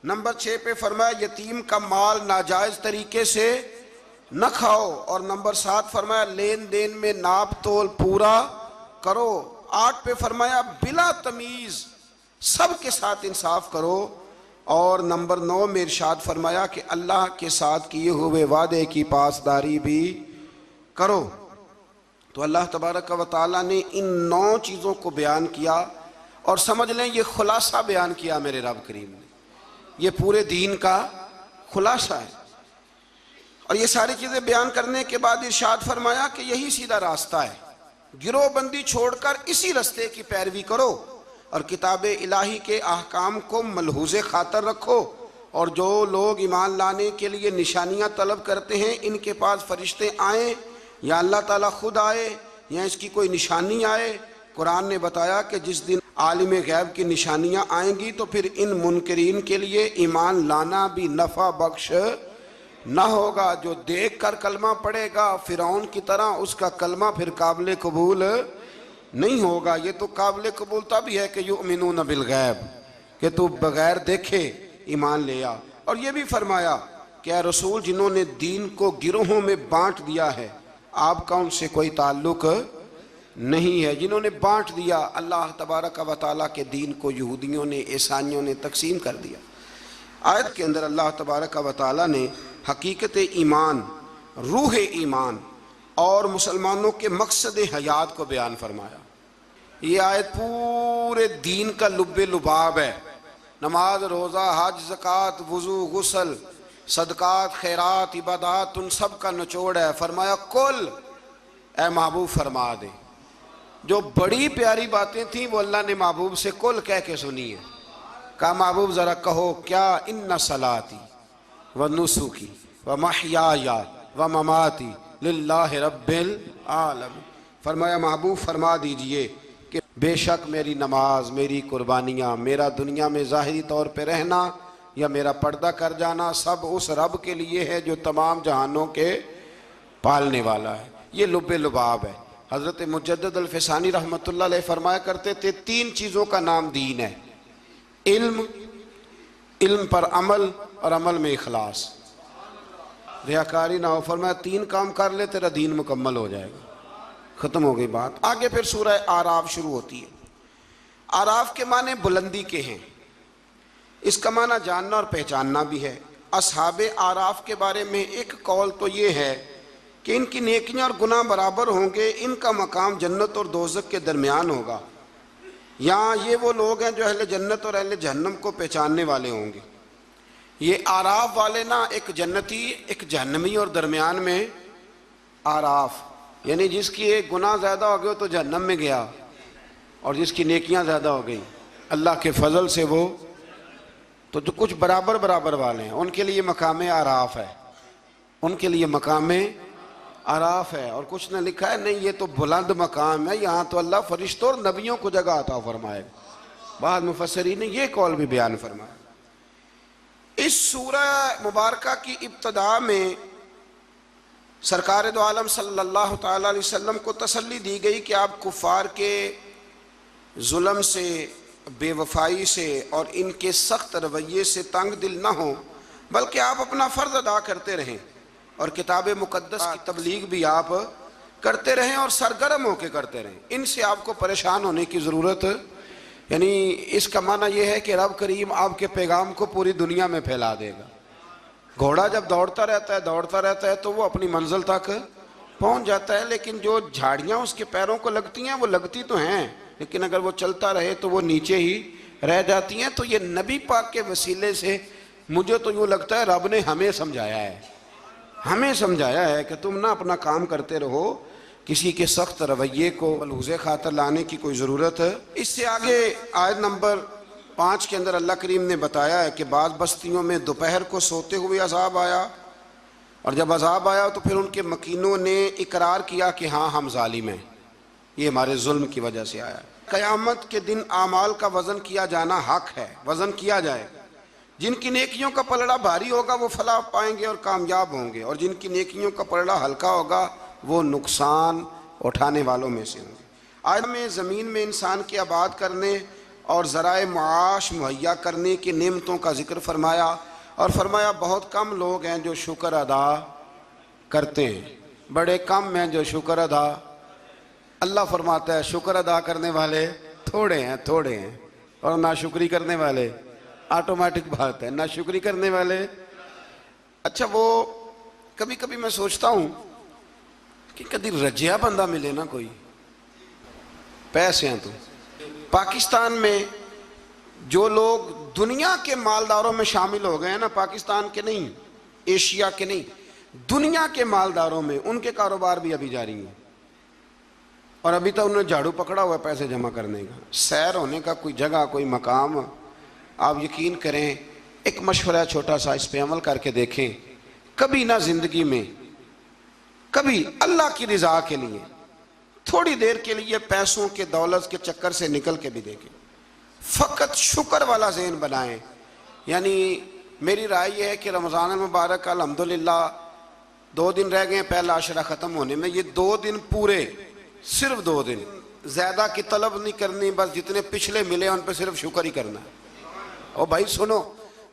نمبر 6 پہ فرمایا یتیم کا مال ناجائز طریقے سے نہ کھاؤ، اور نمبر 7 فرمایا لین دین میں ناپ تول پورا کرو، 8 پہ فرمایا بلا تمیز سب کے ساتھ انصاف کرو، اور نمبر 9 میں ارشاد فرمایا کہ اللہ کے ساتھ کیے ہوئے وعدے کی پاسداری بھی کرو۔ تو اللہ تبارک و تعالیٰ نے ان 9 چیزوں کو بیان کیا، اور سمجھ لیں یہ خلاصہ بیان کیا میرے رب کریم نے، یہ پورے دین کا خلاصہ ہے۔ اور یہ ساری چیزیں بیان کرنے کے بعد ارشاد فرمایا کہ یہی سیدھا راستہ ہے، گروہ بندی چھوڑ کر اسی راستے کی پیروی کرو، اور کتاب الہی کے احکام کو ملحوظ خاطر رکھو، اور جو لوگ ایمان لانے کے لیے نشانیاں طلب کرتے ہیں ان کے پاس فرشتے آئیں یا اللہ تعالیٰ خود آئے یا اس کی کوئی نشانی آئے، قرآن نے بتایا کہ جس دن عالم غیب کی نشانیاں آئیں گی تو پھر ان منکرین کے لیے ایمان لانا بھی نفع بخش نہ ہوگا۔ جو دیکھ کر کلمہ پڑھے گا فرعون کی طرح، اس کا کلمہ پھر قابل قبول نہیں ہوگا۔ یہ تو قابل قبول تب ہی ہے کہ یؤمنون بالغیب، کہ تو بغیر دیکھے ایمان لے آ۔ اور یہ بھی فرمایا کہ اے رسول جنہوں نے دین کو گروہوں میں بانٹ دیا ہے آپ کا ان سے کوئی تعلق نہیں ہے، جنہوں نے بانٹ دیا اللہ تبارک و تعالیٰ کے دین کو، یہودیوں نے عیسائیوں نے تقسیم کر دیا۔ آیت کے اندر اللہ تبارک و تعالیٰ نے حقیقت ایمان، روح ایمان اور مسلمانوں کے مقصد حیات کو بیان فرمایا۔ یہ آیت پورے دین کا لب لباب ہے، نماز، روزہ، حج، زکوٰۃ، وضو، غسل، صدقات، خیرات، عبادات، ان سب کا نچوڑ ہے۔ فرمایا کل اے محبوب فرما دے، جو بڑی پیاری باتیں تھیں وہ اللہ نے محبوب سے کل کہہ کے سنی ہے۔ کہا محبوب ذرا کہو کیا، ان صلاتی و نسکی و محیای و مماتی للہ رب العالمین۔ فرمایا محبوب فرما دیجئے کہ بے شک میری نماز، میری قربانیاں، میرا دنیا میں ظاہری طور پہ رہنا یا میرا پردہ کر جانا سب اس رب کے لیے ہے جو تمام جہانوں کے پالنے والا ہے۔ یہ لب لباب ہے۔ حضرت مجدد الفسانی رحمۃ اللہ علیہ فرمایا کرتے تھے 3 چیزوں کا نام دین ہے، علم، علم پر عمل، اور عمل میں اخلاص، ریاکاری نہ ہو۔ فرمایا 3 کام کر لے تیرا دین مکمل ہو جائے گا۔ ختم ہو گئی بات۔ آگے پھر سورہ اعراف شروع ہوتی ہے۔ اعراف کے معنی بلندی کے ہیں، اس کا معنی جاننا اور پہچاننا بھی ہے۔ اصحاب اعراف کے بارے میں ایک قول تو یہ ہے کہ ان کی نیکیاں اور گناہ برابر ہوں گے، ان کا مقام جنت اور دوزخ کے درمیان ہوگا۔ یہاں یہ وہ لوگ ہیں جو اہل جنت اور اہل جہنم کو پہچاننے والے ہوں گے۔ یہ اعراف والے نا، ایک جنتی ایک جہنمی، اور درمیان میں اعراف، یعنی جس کی ایک گناہ زیادہ ہو گئے تو جہنم میں گیا، اور جس کی نیکیاں زیادہ ہو گئی اللہ کے فضل سے وہ تو جو کچھ برابر برابر والے ہیں ان کے لیے مقام اعراف ہے، ان کے لیے مقام اعراف ہے۔ اور کچھ نے لکھا ہے نہیں یہ تو بلند مقام ہے، یہاں تو اللہ فرشتوں اور نبیوں کو جگہ عطا فرمائے۔ بعض مفسرین نے یہ قول بھی بیان فرمایا۔ اس سورہ مبارکہ کی ابتدا میں سرکار دو عالم صلی اللہ تعالیٰ علیہ وسلم کو تسلی دی گئی کہ آپ کفار کے ظلم سے، بے وفائی سے اور ان کے سخت رویے سے تنگ دل نہ ہوں، بلکہ آپ اپنا فرض ادا کرتے رہیں اور کتاب مقدس کی تبلیغ بھی آپ کرتے رہیں اور سرگرم ہو کے کرتے رہیں۔ ان سے آپ کو پریشان ہونے کی ضرورت، یعنی اس کا معنی یہ ہے کہ رب کریم آپ کے پیغام کو پوری دنیا میں پھیلا دے گا۔ گھوڑا جب دوڑتا رہتا ہے تو وہ اپنی منزل تک پہنچ جاتا ہے، لیکن جو جھاڑیاں اس کے پیروں کو لگتی ہیں وہ لگتی تو ہیں، لیکن اگر وہ چلتا رہے تو وہ نیچے ہی رہ جاتی ہیں۔ تو یہ نبی پاک کے وسیلے سے مجھے تو یوں لگتا ہے رب نے ہمیں سمجھایا ہے کہ تم نہ اپنا کام کرتے رہو، کسی کے سخت رویے کو ملحوظ خاطر لانے کی کوئی ضرورت ہے۔ اس سے آگے آیت نمبر 5 کے اندر اللہ کریم نے بتایا ہے کہ بعض بستیوں میں دوپہر کو سوتے ہوئے عذاب آیا، اور جب عذاب آیا تو پھر ان کے مکینوں نے اقرار کیا کہ ہاں ہم ظالم ہیں، یہ ہمارے ظلم کی وجہ سے آیا۔ قیامت کے دن اعمال کا وزن کیا جانا حق ہے، وزن کیا جائے۔ جن کی نیکیوں کا پلڑا بھاری ہوگا وہ فلاح پائیں گے اور کامیاب ہوں گے، اور جن کی نیکیوں کا پلڑا ہلکا ہوگا وہ نقصان اٹھانے والوں میں سے ہوں گے۔ آج میں زمین میں انسان کے آباد کرنے اور ذرائع معاش مہیا کرنے کی نعمتوں کا ذکر فرمایا، اور فرمایا بہت کم لوگ ہیں جو شکر ادا کرتے ہیں، بڑے کم ہیں جو شکر ادا۔ اللہ فرماتا ہے شکر ادا کرنے والے تھوڑے ہیں، اور ناشکری کرنے والے آٹومیٹک بات ہے، ناشکری کرنے والے۔ اچھا وہ کبھی کبھی میں سوچتا ہوں کہ کبھی رجیا بندہ ملے نا، کوئی پیسے ہیں تو پاکستان میں جو لوگ دنیا کے مالداروں میں شامل ہو گئے ہیں نا، پاکستان کے نہیں، ایشیا کے نہیں، دنیا کے مالداروں میں، ان کے کاروبار بھی ابھی جاری ہیں، اور ابھی تو انہوں نے جھاڑو پکڑا ہوا ہے پیسے جمع کرنے کا، سیر ہونے کا کوئی جگہ کوئی مقام۔ آپ یقین کریں، ایک مشورہ چھوٹا سا، اس پہ عمل کر کے دیکھیں، کبھی نہ زندگی میں کبھی اللہ کی رضا کے لیے تھوڑی دیر کے لیے پیسوں کے دولت کے چکر سے نکل کے بھی دیکھیں، فقط شکر والا ذہن بنائیں۔ یعنی میری رائے یہ ہے کہ رمضان المبارک الحمدللہ 2 دن رہ گئے پہلا عشرہ ختم ہونے میں، یہ 2 دن پورے، صرف 2 دن، زیادہ کی طلب نہیں کرنی، بس جتنے پچھلے ملے ان پہ صرف شکر ہی کرنا ہے۔ اور بھائی سنو،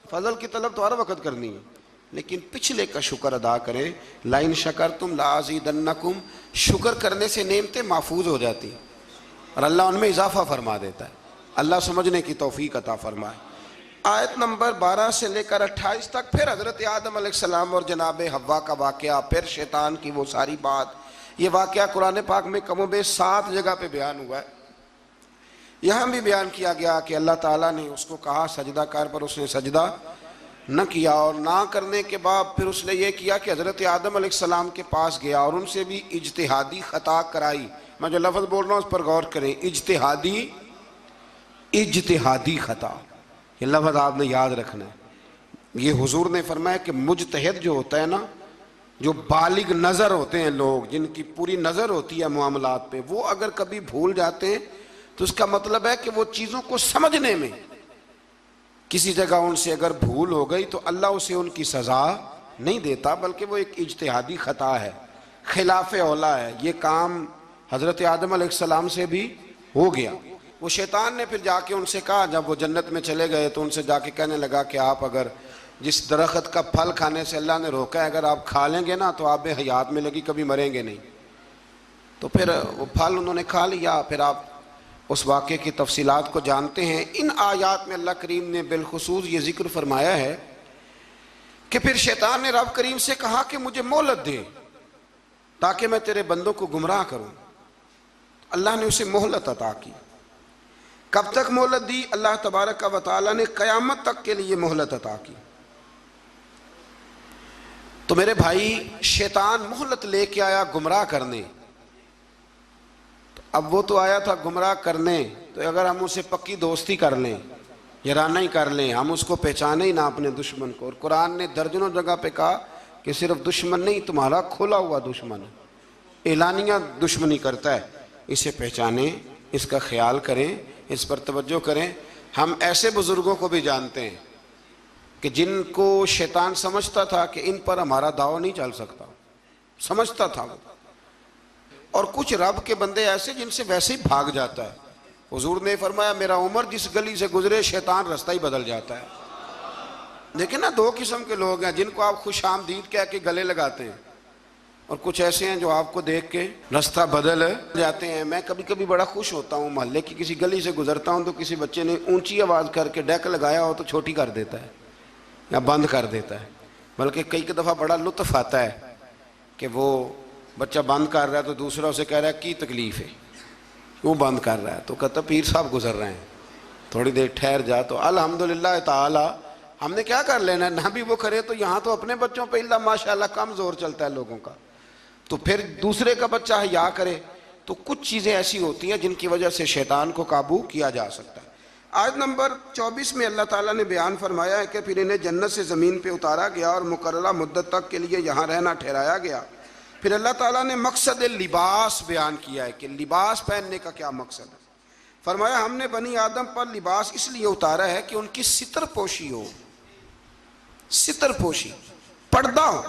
فضل کی طلب تو ہر وقت کرنی ہے، لیکن پچھلے کا شکر ادا کریں۔ لَإِن شَكَرْتُمْ لَأَزِيدَنَّكُمْ، شکر کرنے سے نعمتیں محفوظ ہو جاتی ہیں اور اللہ ان میں اضافہ فرما دیتا ہے۔ اللہ سمجھنے کی توفیق عطا فرمائے۔ آیت نمبر 12 سے لے کر 28 تک پھر حضرت آدم علیہ السلام اور جناب حوا کا واقعہ، پھر شیطان کی وہ ساری بات۔ یہ واقعہ قرآن پاک میں کم و بیش 7 جگہ پہ بیان ہوا ہے۔ یہاں بھی بیان کیا گیا کہ اللہ تعالیٰ نے اس کو کہا سجدہ کر، پر اس نے سجدہ نہ کیا، اور نہ کرنے کے بعد پھر اس نے یہ کیا کہ حضرت آدم علیہ السلام کے پاس گیا اور ان سے بھی اجتہادی خطا کرائی۔ میں جو لفظ بول رہا ہوں اس پر غور کریں، اجتہادی خطا، یہ لفظ آپ نے یاد رکھنا ہے۔ یہ حضور نے فرمایا کہ مجتہد جو ہوتا ہے نا، جو بالغ نظر ہوتے ہیں لوگ، جن کی پوری نظر ہوتی ہے معاملات پہ، وہ اگر کبھی بھول جاتے ہیں تو اس کا مطلب ہے کہ وہ چیزوں کو سمجھنے میں کسی جگہ ان سے اگر بھول ہو گئی تو اللہ اسے ان کی سزا نہیں دیتا، بلکہ وہ ایک اجتہادی خطا ہے، خلاف اولا ہے۔ یہ کام حضرت آدم علیہ السلام سے بھی ہو گیا۔ وہ شیطان نے پھر جا کے ان سے کہا، جب وہ جنت میں چلے گئے تو ان سے جا کے کہنے لگا کہ آپ اگر جس درخت کا پھل کھانے سے اللہ نے روکا ہے، اگر آپ کھا لیں گے نا تو آپ میں حیات ملے گی، کبھی مریں گے نہیں۔ تو پھر وہ پھل انہوں نے کھا لیا۔ پھر آپ اس واقعے کی تفصیلات کو جانتے ہیں۔ ان آیات میں اللہ کریم نے بالخصوص یہ ذکر فرمایا ہے کہ پھر شیطان نے رب کریم سے کہا کہ مجھے مہلت دے تاکہ میں تیرے بندوں کو گمراہ کروں۔ اللہ نے اسے مہلت عطا کی۔ کب تک مہلت دی؟ اللہ تبارک و تعالی نے قیامت تک کے لیے مہلت عطا کی۔ تو میرے بھائی، شیطان مہلت لے کے آیا گمراہ کرنے۔ اب وہ تو آیا تھا گمراہ کرنے، تو اگر ہم اسے پکی دوستی کر لیں، یارانہ ہی کر لیں، ہم اس کو پہچانے ہی نہ اپنے دشمن کو۔ اور قرآن نے درجنوں جگہ پہ کہا کہ صرف دشمن نہیں، تمہارا کھلا ہوا دشمن ہے، اعلانیہ دشمنی کرتا ہے، اسے پہچانیں، اس کا خیال کریں، اس پر توجہ کریں۔ ہم ایسے بزرگوں کو بھی جانتے ہیں کہ جن کو شیطان سمجھتا تھا کہ ان پر ہمارا داؤ نہیں چل سکتا، سمجھتا تھا وہ، اور کچھ رب کے بندے ایسے جن سے ویسے ہی بھاگ جاتا ہے۔ حضور نے فرمایا میرا عمر جس گلی سے گزرے شیطان رستہ ہی بدل جاتا ہے۔ لیکن نا 2 قسم کے لوگ ہیں جن کو آپ خوش آمدید کہہ کے گلے لگاتے ہیں، اور کچھ ایسے ہیں جو آپ کو دیکھ کے رستہ بدل جاتے ہیں۔ میں کبھی کبھی بڑا خوش ہوتا ہوں، محلے کی کسی گلی سے گزرتا ہوں تو کسی بچے نے اونچی آواز کر کے ڈیک لگایا ہو تو چھوٹی کر دیتا ہے یا بند کر دیتا ہے، بلکہ کئی دفعہ بڑا لطف آتا ہے کہ وہ بچہ بند کر رہا ہے تو دوسرا اسے کہہ رہا ہے کی تکلیف ہے، کیوں بند کر رہا ہے؟ تو کہتا پیر صاحب گزر رہے ہیں، تھوڑی دیر ٹھہر جا۔ تو الحمدللہ تعالی ہم نے کیا کر لینا ہے، نہ بھی وہ کرے تو یہاں تو اپنے بچوں پہ اللہ ماشاءاللہ کم زور چلتا ہے لوگوں کا، تو پھر دوسرے کا بچہ حیا کرے۔ تو کچھ چیزیں ایسی ہوتی ہیں جن کی وجہ سے شیطان کو قابو کیا جا سکتا ہے۔ آیت نمبر 24 میں اللہ تعالیٰ نے بیان فرمایا ہے کہ پھر انہیں جنت سے زمین پہ اتارا گیا اور مقررہ مدت تک کے لیے یہاں رہنا ٹھہرایا گیا۔ پھر اللہ تعالیٰ نے مقصد لباس بیان کیا ہے کہ لباس پہننے کا کیا مقصد ہے۔ فرمایا ہم نے بنی آدم پر لباس اس لیے اتارا ہے کہ ان کی ستر پوشی ہو، ستر پوشی، پردہ ہو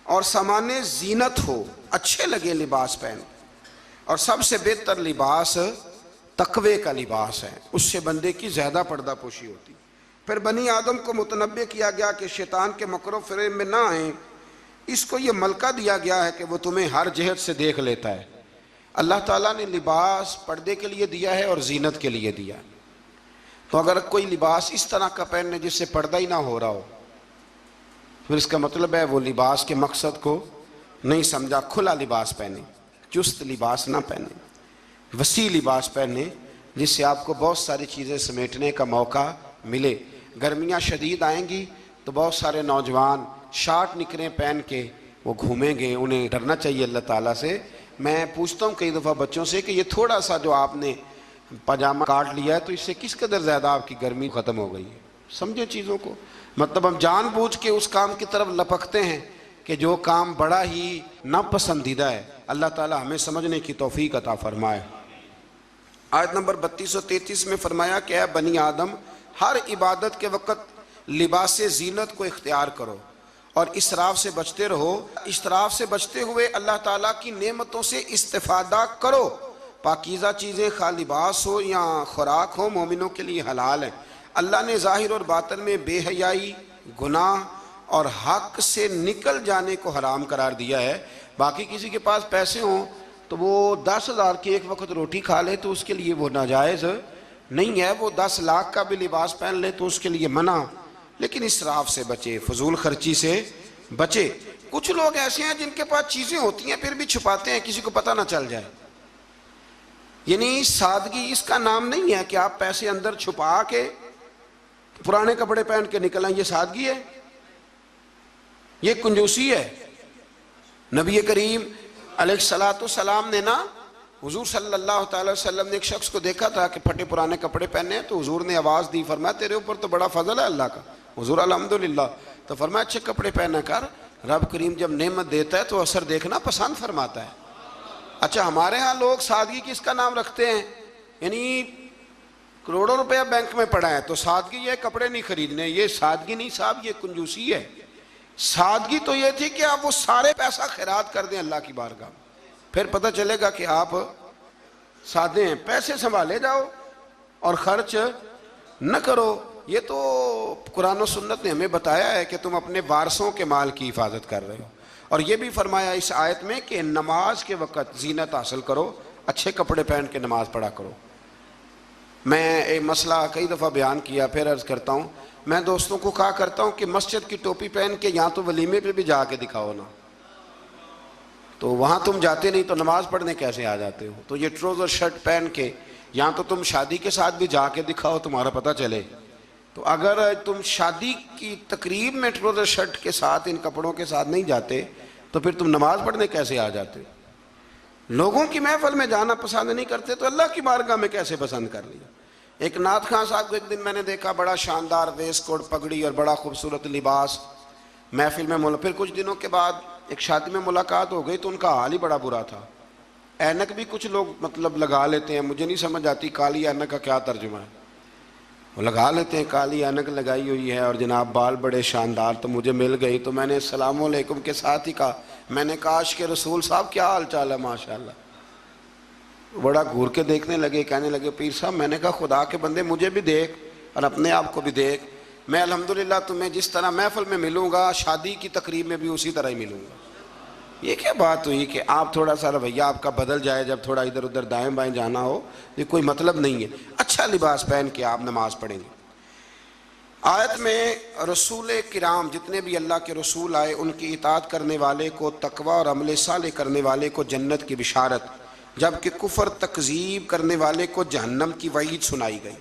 اور سامان زینت ہو، اچھے لگے لباس پہن۔ اور سب سے بہتر لباس تقوی کا لباس ہے، اس سے بندے کی زیادہ پردہ پوشی ہوتی۔ پھر بنی آدم کو متنبہ کیا گیا کہ شیطان کے مکر و فریب میں نہ آئیں، اس کو یہ ملکہ دیا گیا ہے کہ وہ تمہیں ہر جہت سے دیکھ لیتا ہے۔ اللہ تعالیٰ نے لباس پردے کے لیے دیا ہے اور زینت کے لیے دیا ہے۔ تو اگر کوئی لباس اس طرح کا پہنے جس سے پردہ ہی نہ ہو رہا ہو، پھر اس کا مطلب ہے وہ لباس کے مقصد کو نہیں سمجھا۔ کھلا لباس پہنے، چست لباس نہ پہنے، وسیع لباس پہنے جس سے آپ کو بہت ساری چیزیں سمیٹنے کا موقع ملے۔ گرمیاں شدید آئیں گی تو بہت سارے نوجوان شارٹ نکریں پہن کے وہ گھومیں گے، انہیں ڈرنا چاہیے اللہ تعالیٰ سے۔ میں پوچھتا ہوں کئی دفعہ بچوں سے کہ یہ تھوڑا سا جو آپ نے پاجامہ کاٹ لیا ہے تو اس سے کس قدر زیادہ آپ کی گرمی ختم ہو گئی ہے۔ سمجھے چیزوں کو، مطلب ہم جان بوجھ کے اس کام کی طرف لپکتے ہیں کہ جو کام بڑا ہی ناپسندیدہ ہے۔ اللہ تعالیٰ ہمیں سمجھنے کی توفیق عطا فرمائے۔ آیت نمبر 32 و 33 میں فرمایا کہ اے بنی آدم، ہر عبادت کے وقت لباس زینت کو اختیار کرو اور اسراف سے بچتے رہو۔ اسراف سے بچتے ہوئے اللہ تعالیٰ کی نعمتوں سے استفادہ کرو۔ پاکیزہ چیزیں خواہ لباس ہو یا خوراک ہو مومنوں کے لیے حلال ہیں۔ اللہ نے ظاہر اور باطن میں بے حیائی، گناہ اور حق سے نکل جانے کو حرام قرار دیا ہے۔ باقی کسی کے پاس پیسے ہوں تو وہ 10,000 کی ایک وقت روٹی کھا لے تو اس کے لیے وہ ناجائز نہیں ہے، وہ 10 لاکھ کا بھی لباس پہن لے تو اس کے لیے منع، لیکن اسراف سے بچے، فضول خرچی سے بچے۔ کچھ لوگ ایسے ہیں جن کے پاس چیزیں ہوتی ہیں پھر بھی چھپاتے ہیں کسی کو پتہ نہ چل جائے۔ یعنی سادگی اس کا نام نہیں ہے کہ آپ پیسے اندر چھپا کے پرانے کپڑے پہن کے نکل آئیں، یہ سادگی ہے، یہ کنجوسی ہے۔ نبی کریم علیہ السلام نے نا حضور صلی اللہ تعالی وسلم نے ایک شخص کو دیکھا تھا کہ پھٹے پرانے کپڑے پہنے ہیں، تو حضور نے آواز دی، فرمایا تیرے اوپر تو بڑا فضل ہے اللہ کا۔ حضور الحمدللہ، تو فرمایا اچھے کپڑے پہنا کر، رب کریم جب نعمت دیتا ہے تو اثر دیکھنا پسند فرماتا ہے۔ اچھا ہمارے ہاں لوگ سادگی کس کا نام رکھتے ہیں، یعنی کروڑوں روپیہ بینک میں پڑا ہے تو سادگی یہ کپڑے نہیں خریدنے، یہ سادگی نہیں صاحب، یہ کنجوسی ہے۔ سادگی تو یہ تھی کہ آپ وہ سارے پیسہ خیرات کر دیں اللہ کی بارگاہ میں، پھر پتہ چلے گا کہ آپ سادے ہیں۔ پیسے سنبھالے جاؤ اور خرچ نہ کرو۔ یہ تو قرآن و سنت نے ہمیں بتایا ہے کہ تم اپنے وارثوں کے مال کی حفاظت کر رہے ہو۔ اور یہ بھی فرمایا اس آیت میں کہ نماز کے وقت زینت حاصل کرو، اچھے کپڑے پہن کے نماز پڑھا کرو۔ میں ایک مسئلہ کئی دفعہ بیان کیا، پھر عرض کرتا ہوں، میں دوستوں کو کہا کرتا ہوں کہ مسجد کی ٹوپی پہن کے یہاں تو ولیمے پہ بھی جا کے دکھاؤ نا، تو وہاں تم جاتے نہیں تو نماز پڑھنے کیسے آ جاتے ہو؟ تو یہ ٹروزر شرٹ پہن کے یہاں تو تم شادی کے ساتھ بھی جا کے دکھاؤ، تمہارا پتہ چلے۔ تو اگر تم شادی کی تقریب میں ٹروزر شرٹ کے ساتھ ان کپڑوں کے ساتھ نہیں جاتے تو پھر تم نماز پڑھنے کیسے آ جاتے؟ لوگوں کی محفل میں جانا پسند نہیں کرتے تو اللہ کی بارگاہ میں کیسے پسند کر لیا؟ ایک نعت خان صاحب کو ایک دن میں نے دیکھا، بڑا شاندار ویسٹ کوٹ پگڑی اور بڑا خوبصورت لباس محفل میں پھر کچھ دنوں کے بعد ایک شادی میں ملاقات ہو گئی تو ان کا حال ہی بڑا برا تھا۔ اینک بھی کچھ لوگ مطلب لگا لیتے ہیں، مجھے نہیں سمجھ آتی کالی اینک کا کیا ترجمہ ہے، وہ لگا لیتے ہیں، کالی اینک لگائی ہوئی ہے اور جناب بال بڑے شاندار۔ تو مجھے مل گئی تو میں نے السلام علیکم کے ساتھ ہی کہا، میں نے کہا عاشق رسول صاحب کیا حال چال ہے؟ ماشاءاللہ۔ بڑا گھور کے دیکھنے لگے، کہنے لگے پیر صاحب، میں نے کہا خدا کے بندے مجھے بھی دیکھ اور اپنے آپ کو بھی دیکھ، میں الحمدللہ تمہیں جس طرح محفل میں ملوں گا شادی کی تقریب میں بھی اسی طرح ہی ملوں گا۔ یہ کیا بات ہوئی کہ آپ تھوڑا سا رویہ آپ کا بدل جائے جب تھوڑا ادھر ادھر دائیں بائیں جانا ہو؟ یہ کوئی مطلب نہیں ہے۔ اچھا لباس پہن کے آپ نماز پڑھیں گے۔ آیت میں رسول کرام جتنے بھی اللہ کے رسول آئے ان کی اطاعت کرنے والے کو تقوی اور عمل صالح کرنے والے کو جنت کی بشارت، جبکہ کفر تکذیب کرنے والے کو جہنم کی وعید سنائی گئی۔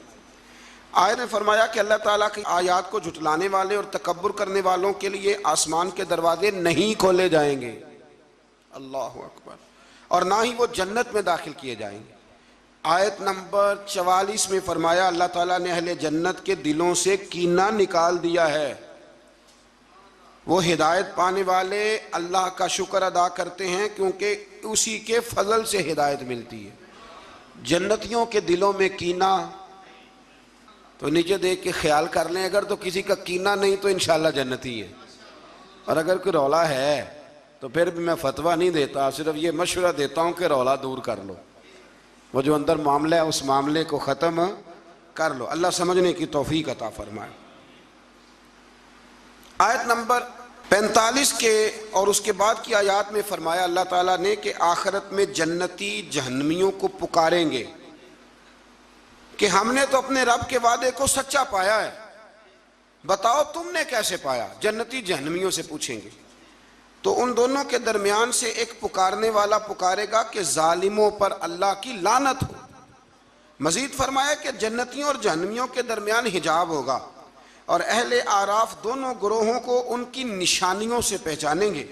آیت نے فرمایا کہ اللہ تعالیٰ کی آیات کو جھٹلانے والے اور تکبر کرنے والوں کے لیے آسمان کے دروازے نہیں کھولے جائیں گے، اللہ اکبر، اور نہ ہی وہ جنت میں داخل کیے جائیں گے۔ آیت نمبر 44 میں فرمایا اللہ تعالیٰ نے اہل جنت کے دلوں سے کینہ نکال دیا ہے۔ وہ ہدایت پانے والے اللہ کا شکر ادا کرتے ہیں کیونکہ اسی کے فضل سے ہدایت ملتی ہے۔ جنتیوں کے دلوں میں کینہ، تو نیچے دیکھ کے خیال کر لیں، اگر تو کسی کا کینہ نہیں تو انشاءاللہ جنتی ہے، اور اگر کوئی رولا ہے تو پھر بھی میں فتویٰ نہیں دیتا، صرف یہ مشورہ دیتا ہوں کہ رولا دور کر لو، وہ جو اندر معاملہ ہے اس معاملے کو ختم کر لو۔ اللہ سمجھنے کی توفیق عطا فرمائے۔ آیت نمبر 45 کے اور اس کے بعد کی آیات میں فرمایا اللہ تعالیٰ نے کہ آخرت میں جنتی جہنمیوں کو پکاریں گے کہ ہم نے تو اپنے رب کے وعدے کو سچا پایا ہے، بتاؤ تم نے کیسے پایا؟ جنتی جہنمیوں سے پوچھیں گے۔ تو ان دونوں کے درمیان سے ایک پکارنے والا پکارے گا کہ ظالموں پر اللہ کی لعنت ہو۔ مزید فرمایا کہ جنتیوں اور جہنمیوں کے درمیان حجاب ہوگا، اور اہل اعراف دونوں گروہوں کو ان کی نشانیوں سے پہچانیں گے،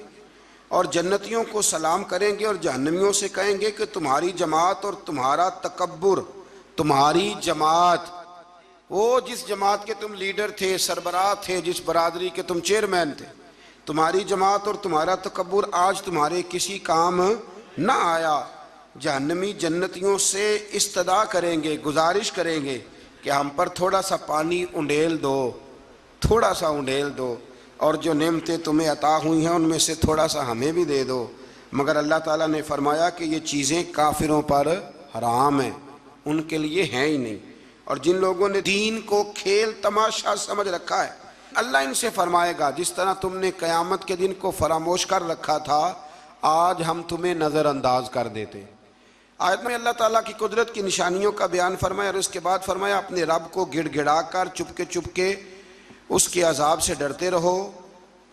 اور جنتیوں کو سلام کریں گے اور جہنمیوں سے کہیں گے کہ تمہاری جماعت اور تمہارا تکبر، تمہاری جماعت، وہ جس جماعت کے تم لیڈر تھے، سربراہ تھے، جس برادری کے تم چیئرمین تھے، تمہاری جماعت اور تمہارا تکبر آج تمہارے کسی کام نہ آیا۔ جہنمی جنتیوں سے استدعا کریں گے، گزارش کریں گے کہ ہم پر تھوڑا سا پانی انڈیل دو، تھوڑا سا انڈیل دو، اور جو نعمتیں تمہیں عطا ہوئی ہیں ان میں سے تھوڑا سا ہمیں بھی دے دو۔ مگر اللہ تعالیٰ نے فرمایا کہ یہ چیزیں کافروں پر حرام ہیں، ان کے لیے ہیں ہی نہیں۔ اور جن لوگوں نے دین کو کھیل تماشا سمجھ رکھا ہے، اللہ ان سے فرمائے گا جس طرح تم نے قیامت کے دن کو فراموش کر رکھا تھا، آج ہم تمہیں نظر انداز کر دیتے۔ آیت میں اللہ تعالیٰ کی قدرت کی نشانیوں کا بیان فرمایا، اور اس کے بعد فرمایا اپنے رب کو گڑ گڑا کر چپ کے اس کے عذاب سے ڈرتے رہو،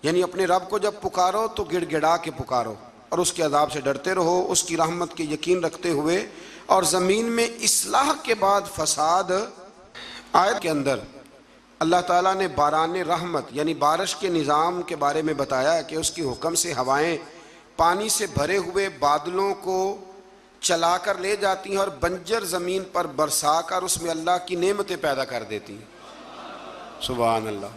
یعنی اپنے رب کو جب پکارو تو گڑ گڑا کے پکارو اور اس کے عذاب سے ڈرتے رہو، اس کی رحمت کے یقین رکھتے ہوئے، اور زمین میں اصلاح کے بعد فساد۔ آیت کے اندر اللہ تعالیٰ نے باران رحمت یعنی بارش کے نظام کے بارے میں بتایا کہ اس کی حکم سے ہوائیں پانی سے بھرے ہوئے بادلوں کو چلا کر لے جاتی ہیں اور بنجر زمین پر برسا کر اس میں اللہ کی نعمتیں پیدا کر دیتی ہیں۔ سبحان اللہ۔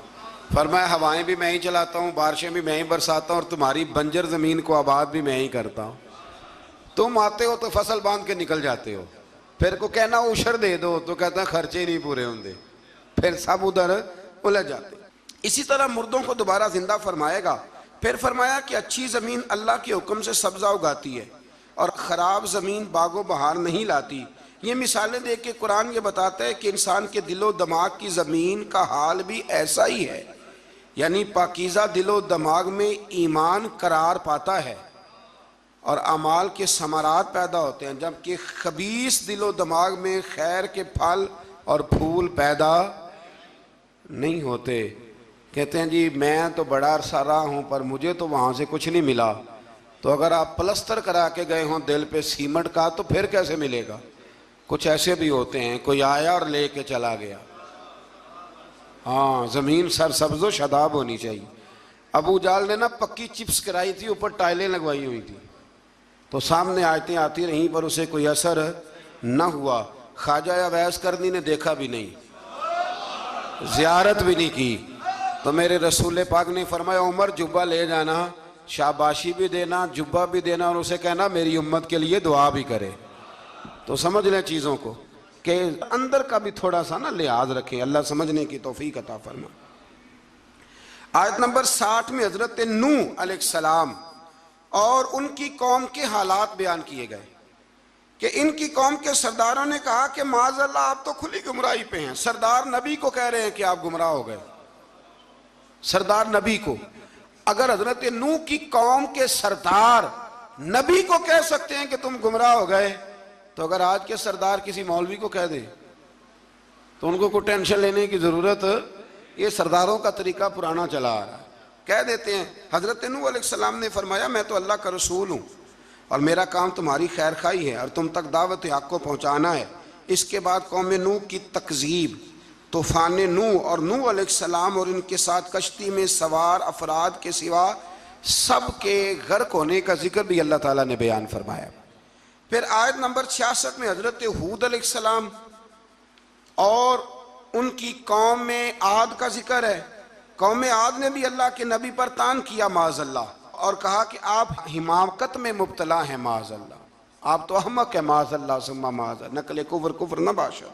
فرمایا ہوائیں بھی میں ہی چلاتا ہوں، بارشیں بھی میں ہی برساتا ہوں، اور تمہاری بنجر زمین کو آباد بھی میں ہی کرتا ہوں۔ تم آتے ہو تو فصل باندھ کے نکل جاتے ہو، پھر کو کہنا عشر دے دو تو کہتا ہے خرچے نہیں پورے ہوندے، پھر سب ادھر الجھ جاتے۔ اسی طرح مردوں کو دوبارہ زندہ فرمائے گا۔ پھر فرمایا کہ اچھی زمین اللہ کے حکم سے سبزہ اگاتی ہے اور خراب زمین باغ و بہار نہیں لاتی۔ یہ مثالیں دے کے قرآن یہ بتاتا ہے کہ انسان کے دل و دماغ کی زمین کا حال بھی ایسا ہی ہے، یعنی پاکیزہ دل و دماغ میں ایمان قرار پاتا ہے اور اعمال کے ثمرات پیدا ہوتے ہیں، جبکہ خبیث دل و دماغ میں خیر کے پھل اور پھول پیدا نہیں ہوتے۔ کہتے ہیں جی میں تو بڑا عرصہ رہا ہوں پر مجھے تو وہاں سے کچھ نہیں ملا، تو اگر آپ پلستر کرا کے گئے ہوں دل پہ سیمنٹ کا تو پھر کیسے ملے گا؟ کچھ ایسے بھی ہوتے ہیں، کوئی آیا اور لے کے چلا گیا۔ ہاں، زمین سرسبز و شاداب ہونی چاہیے۔ ابو جال نے نا پکی چپس کرائی تھی، اوپر ٹائلیں لگوائی ہوئی تھی، تو سامنے آیتیں آتی رہیں پر اسے کوئی اثر نہ ہوا۔ خواجہ اویس کرنی نے دیکھا بھی نہیں، زیارت بھی نہیں کی، تو میرے رسول پاک نے فرمایا عمر جبہ لے جانا، شاباشی بھی دینا، جبہ بھی دینا، اور اسے کہنا میری امت کے لیے دعا بھی کرے۔ تو سمجھ لیں چیزوں کو کہ اندر کا بھی تھوڑا سا نا لحاظ رکھیں۔ اللہ سمجھنے کی توفیق عطا فرمائے۔ آیت نمبر 60 میں حضرت نوح علیہ السلام اور ان کی قوم کے حالات بیان کیے گئے کہ ان کی قوم کے سرداروں نے کہا کہ معاذ اللہ آپ تو کھلی گمراہی پہ ہیں۔ سردار نبی کو کہہ رہے ہیں کہ آپ گمراہ ہو گئے، سردار نبی کو۔ اگر حضرت نوح کی قوم کے سردار نبی کو کہہ سکتے ہیں کہ تم گمراہ ہو گئے، تو اگر آج کے سردار کسی مولوی کو کہہ دیں تو ان کو کوئی ٹینشن لینے کی ضرورت، یہ سرداروں کا طریقہ پرانا چلا آ رہا ہے، کہہ دیتے ہیں۔ حضرت نوح علیہ السلام نے فرمایا میں تو اللہ کا رسول ہوں اور میرا کام تمہاری خیر خواہی ہے اور تم تک دعوت حق کو پہنچانا ہے۔ اس کے بعد قوم نوح کی تکذیب، طوفان نوح اور نوح علیہ السلام اور ان کے ساتھ کشتی میں سوار افراد کے سوا سب کے غرق ہونے کا ذکر بھی اللہ تعالیٰ نے بیان فرمایا۔ پھر آیت نمبر 66 میں حضرت ہود علیہ السلام اور ان کی قوم عاد کا ذکر ہے۔ قوم عاد نے بھی اللہ کے نبی پر طعن کیا معاذ اللہ، اور کہا کہ آپ حماقت میں مبتلا ہیں معاذ اللہ، آپ تو احمق ہیں معاذ اللہ ثم معاذ اللہ، نقل کفر نہ باشا۔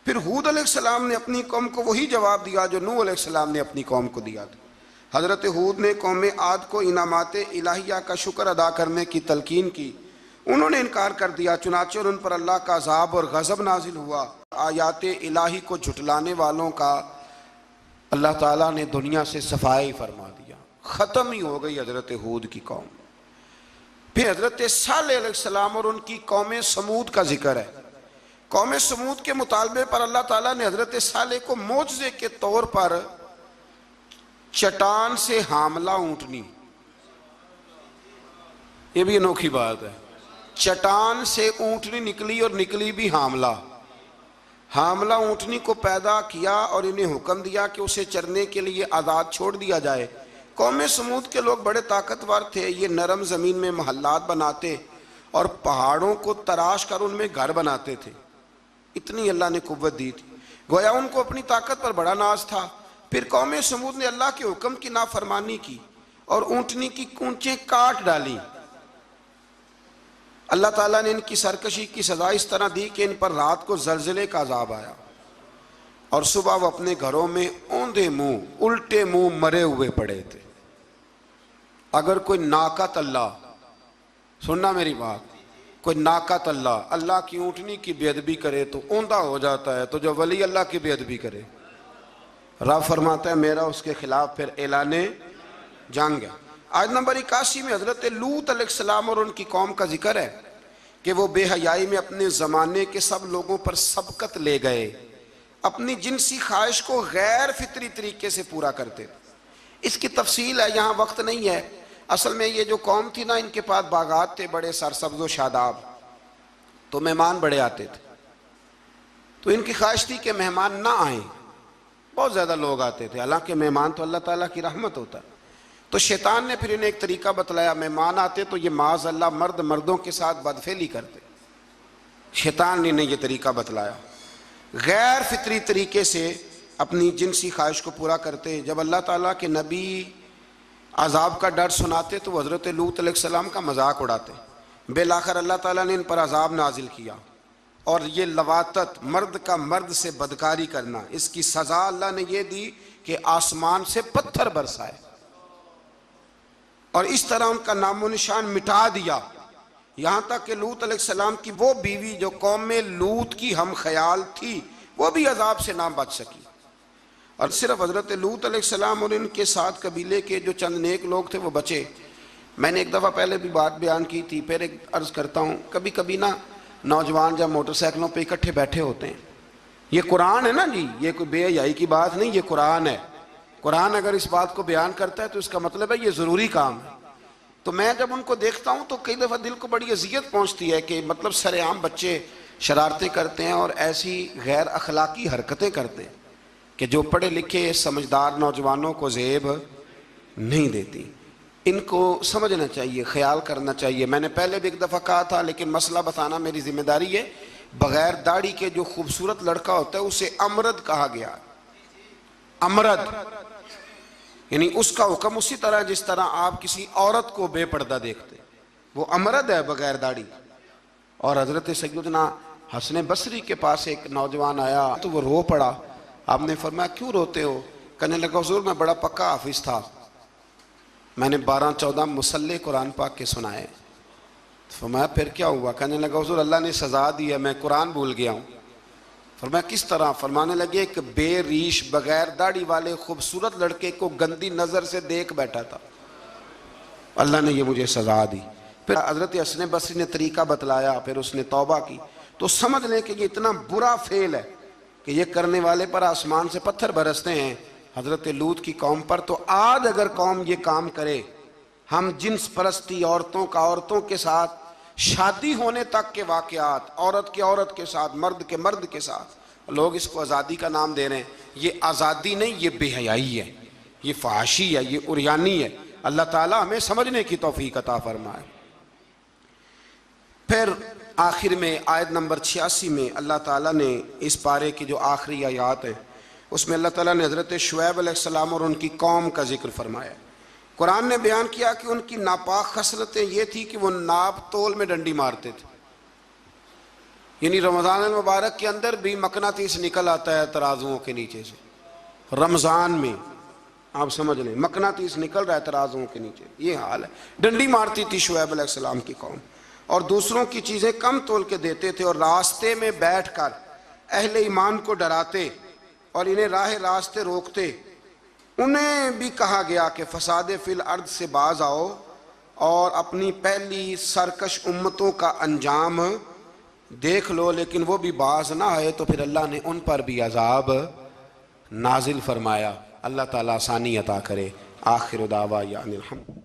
پھر ہود علیہ السلام نے اپنی قوم کو وہی جواب دیا جو نوح علیہ السلام نے اپنی قوم کو دیا تھا۔ حضرت ہود نے قوم عاد کو انعامات الہیہ کا شکر ادا کرنے کی تلقین کی، انہوں نے انکار کر دیا، چنانچہ ان پر اللہ کا عذاب اور غضب نازل ہوا۔ آیات الہی کو جھٹلانے والوں کا اللہ تعالیٰ نے دنیا سے صفائی فرما دیا، ختم ہی ہو گئی حضرت ہود کی قوم۔ پھر حضرت صالح علیہ السلام اور ان کی قوم سمود کا ذکر ہے۔ قوم سمود کے مطالبے پر اللہ تعالیٰ نے حضرت صالح کو معجزے کے طور پر چٹان سے حاملہ اونٹنی، یہ بھی انوکھی بات ہے، چٹان سے اونٹنی نکلی اور نکلی بھی حاملہ۔ حاملہ اونٹنی کو پیدا کیا اور انہیں حکم دیا کہ اسے چرنے کے لیے آزاد چھوڑ دیا جائے۔ قوم سمود کے لوگ بڑے طاقتور تھے، یہ نرم زمین میں محلات بناتے اور پہاڑوں کو تراش کر ان میں گھر بناتے تھے، اتنی اللہ نے قوت دی تھی، گویا ان کو اپنی طاقت پر بڑا ناز تھا۔ پھر قوم سمود نے اللہ کے حکم کی نافرمانی کی اور اونٹنی کی کونچیں کاٹ ڈالیں۔ اللہ تعالیٰ نے ان کی سرکشی کی سزا اس طرح دی کہ ان پر رات کو زلزلے کا عذاب آیا، اور صبح وہ اپنے گھروں میں اوندے منہ الٹے منہ مرے ہوئے پڑے تھے۔ اگر کوئی ناقت اللہ، سننا میری بات، کوئی ناقت اللہ کی اونٹنی کی بے ادبی کرے تو اوندا ہو جاتا ہے، تو جو ولی اللہ کی بے ادبی کرے، رب فرماتا ہے میرا اس کے خلاف پھر اعلان جنگ ہے۔ آیت نمبر 81 میں حضرت لوط علیہ السلام اور ان کی قوم کا ذکر ہے کہ وہ بے حیائی میں اپنے زمانے کے سب لوگوں پر سبقت لے گئے، اپنی جنسی خواہش کو غیر فطری طریقے سے پورا کرتے تھے۔ اس کی تفصیل ہے، یہاں وقت نہیں ہے۔ اصل میں یہ جو قوم تھی نا، ان کے پاس باغات تھے بڑے سرسبز و شاداب، تو مہمان بڑے آتے تھے، تو ان کی خواہش تھی کہ مہمان نہ آئیں، بہت زیادہ لوگ آتے تھے، حالانکہ مہمان تو اللہ تعالیٰ کی رحمت ہوتا ہے۔ تو شیطان نے پھر انہیں ایک طریقہ بتلایا، مہمان آتے تو یہ معاذ اللہ مردوں کے ساتھ بدفعلی کرتے، شیطان نے انہیں یہ طریقہ بتلایا، غیر فطری طریقے سے اپنی جنسی خواہش کو پورا کرتے۔ جب اللہ تعالیٰ کے نبی عذاب کا ڈر سناتے تو حضرت لوط علیہ السلام کا مذاق اڑاتے، بالآخر اللہ تعالیٰ نے ان پر عذاب نازل کیا، اور یہ لواطت، مرد کا مرد سے بدکاری کرنا، اس کی سزا اللہ نے یہ دی کہ آسمان سے پتھر برسائے، اور اس طرح ان کا نام و نشان مٹا دیا، یہاں تک کہ لوط علیہ السلام کی وہ بیوی جو قوم میں لوط کی ہم خیال تھی، وہ بھی عذاب سے نہ بچ سکی۔ اور صرف حضرت لوط علیہ السلام اور ان کے ساتھ قبیلے کے جو چند نیک لوگ تھے وہ بچے۔ میں نے ایک دفعہ پہلے بھی بات بیان کی تھی، پھر ایک عرض کرتا ہوں، کبھی کبھی نا نوجوان جب موٹر سائیکلوں پہ اکٹھے بیٹھے ہوتے ہیں، یہ قرآن ہے نا جی، یہ کوئی بے حیائی کی بات نہیں، یہ قرآن ہے۔ قرآن اگر اس بات کو بیان کرتا ہے تو اس کا مطلب ہے یہ ضروری کام ہے۔ تو میں جب ان کو دیکھتا ہوں تو کئی دفعہ دل کو بڑی اذیت پہنچتی ہے کہ مطلب سر عام بچے شرارتیں کرتے ہیں اور ایسی غیر اخلاقی حرکتیں کرتے ہیں کہ جو پڑھے لکھے سمجھدار نوجوانوں کو زیب نہیں دیتی۔ ان کو سمجھنا چاہیے، خیال کرنا چاہیے۔ میں نے پہلے بھی ایک دفعہ کہا تھا، لیکن مسئلہ بتانا میری ذمہ داری ہے، بغیر داڑھی کے جو خوبصورت لڑکا ہوتا ہے اسے امرد کہا گیا، امرد، یعنی اس کا حکم اسی طرح جس طرح آپ کسی عورت کو بے پردہ دیکھتے، وہ امرد ہے بغیر داڑھی۔ اور حضرت سیدنا حسن بصری کے پاس ایک نوجوان آیا تو وہ رو پڑا، آپ نے فرمایا کیوں روتے ہو؟ کہنے لگا حضور میں بڑا پکا حافظ تھا، میں نے 12-14 مصلے قرآن پاک کے سنائے۔ فرمایا پھر کیا ہوا؟ کہنے لگا حضور اللہ نے سزا دی ہے، میں قرآن بھول گیا ہوں۔ فرمایا کس طرح؟ فرمانے لگے ایک بے ریش بغیر داڑھی والے خوبصورت لڑکے کو گندی نظر سے دیکھ بیٹھا تھا، اللہ نے یہ مجھے سزا دی۔ پھر حضرت حسن بصری نے طریقہ بتلایا، پھر اس نے توبہ کی، تو سمجھ لیں کہ یہ اتنا برا فعل ہے کہ یہ کرنے والے پر آسمان سے پتھر برستے ہیں۔ حضرت لوط کی قوم پر تو آج اگر قوم یہ کام کرے، ہم جنس پرستی، عورتوں کے ساتھ شادی ہونے تک کے واقعات، عورت کے عورت کے ساتھ، مرد کے مرد کے ساتھ، لوگ اس کو آزادی کا نام دے رہے ہیں۔ یہ آزادی نہیں، یہ بے حیائی ہے، یہ فحاشی ہے، یہ عریانی ہے۔ اللہ تعالیٰ ہمیں سمجھنے کی توفیق عطا فرمائے۔ پھر آخر میں آیت نمبر 86 میں اللہ تعالیٰ نے اس پارے کی جو آخری آیات ہیں اس میں اللہ تعالیٰ نے حضرت شعیب علیہ السلام اور ان کی قوم کا ذکر فرمایا۔ قرآن نے بیان کیا کہ ان کی ناپاک خصلتیں یہ تھی کہ وہ ناپ تول میں ڈنڈی مارتے تھے، یعنی رمضان المبارک کے اندر بھی مقناطیس نکل آتا ہے ترازوؤں کے نیچے سے، رمضان میں آپ سمجھ لیں مقناطیس نکل رہا ہے ترازوؤں کے نیچے، یہ حال ہے۔ ڈنڈی مارتی تھی شعیب علیہ السلام کی قوم، اور دوسروں کی چیزیں کم تول کے دیتے تھے، اور راستے میں بیٹھ کر اہل ایمان کو ڈراتے اور انہیں راہ راستے روکتے۔ انہیں بھی کہا گیا کہ فساد فی الارض سے باز آؤ اور اپنی پہلی سرکش امتوں کا انجام دیکھ لو، لیکن وہ بھی باز نہ آئے تو پھر اللہ نے ان پر بھی عذاب نازل فرمایا۔ اللہ تعالیٰ آسانی عطا کرے۔ آخر دعوانا الحمد۔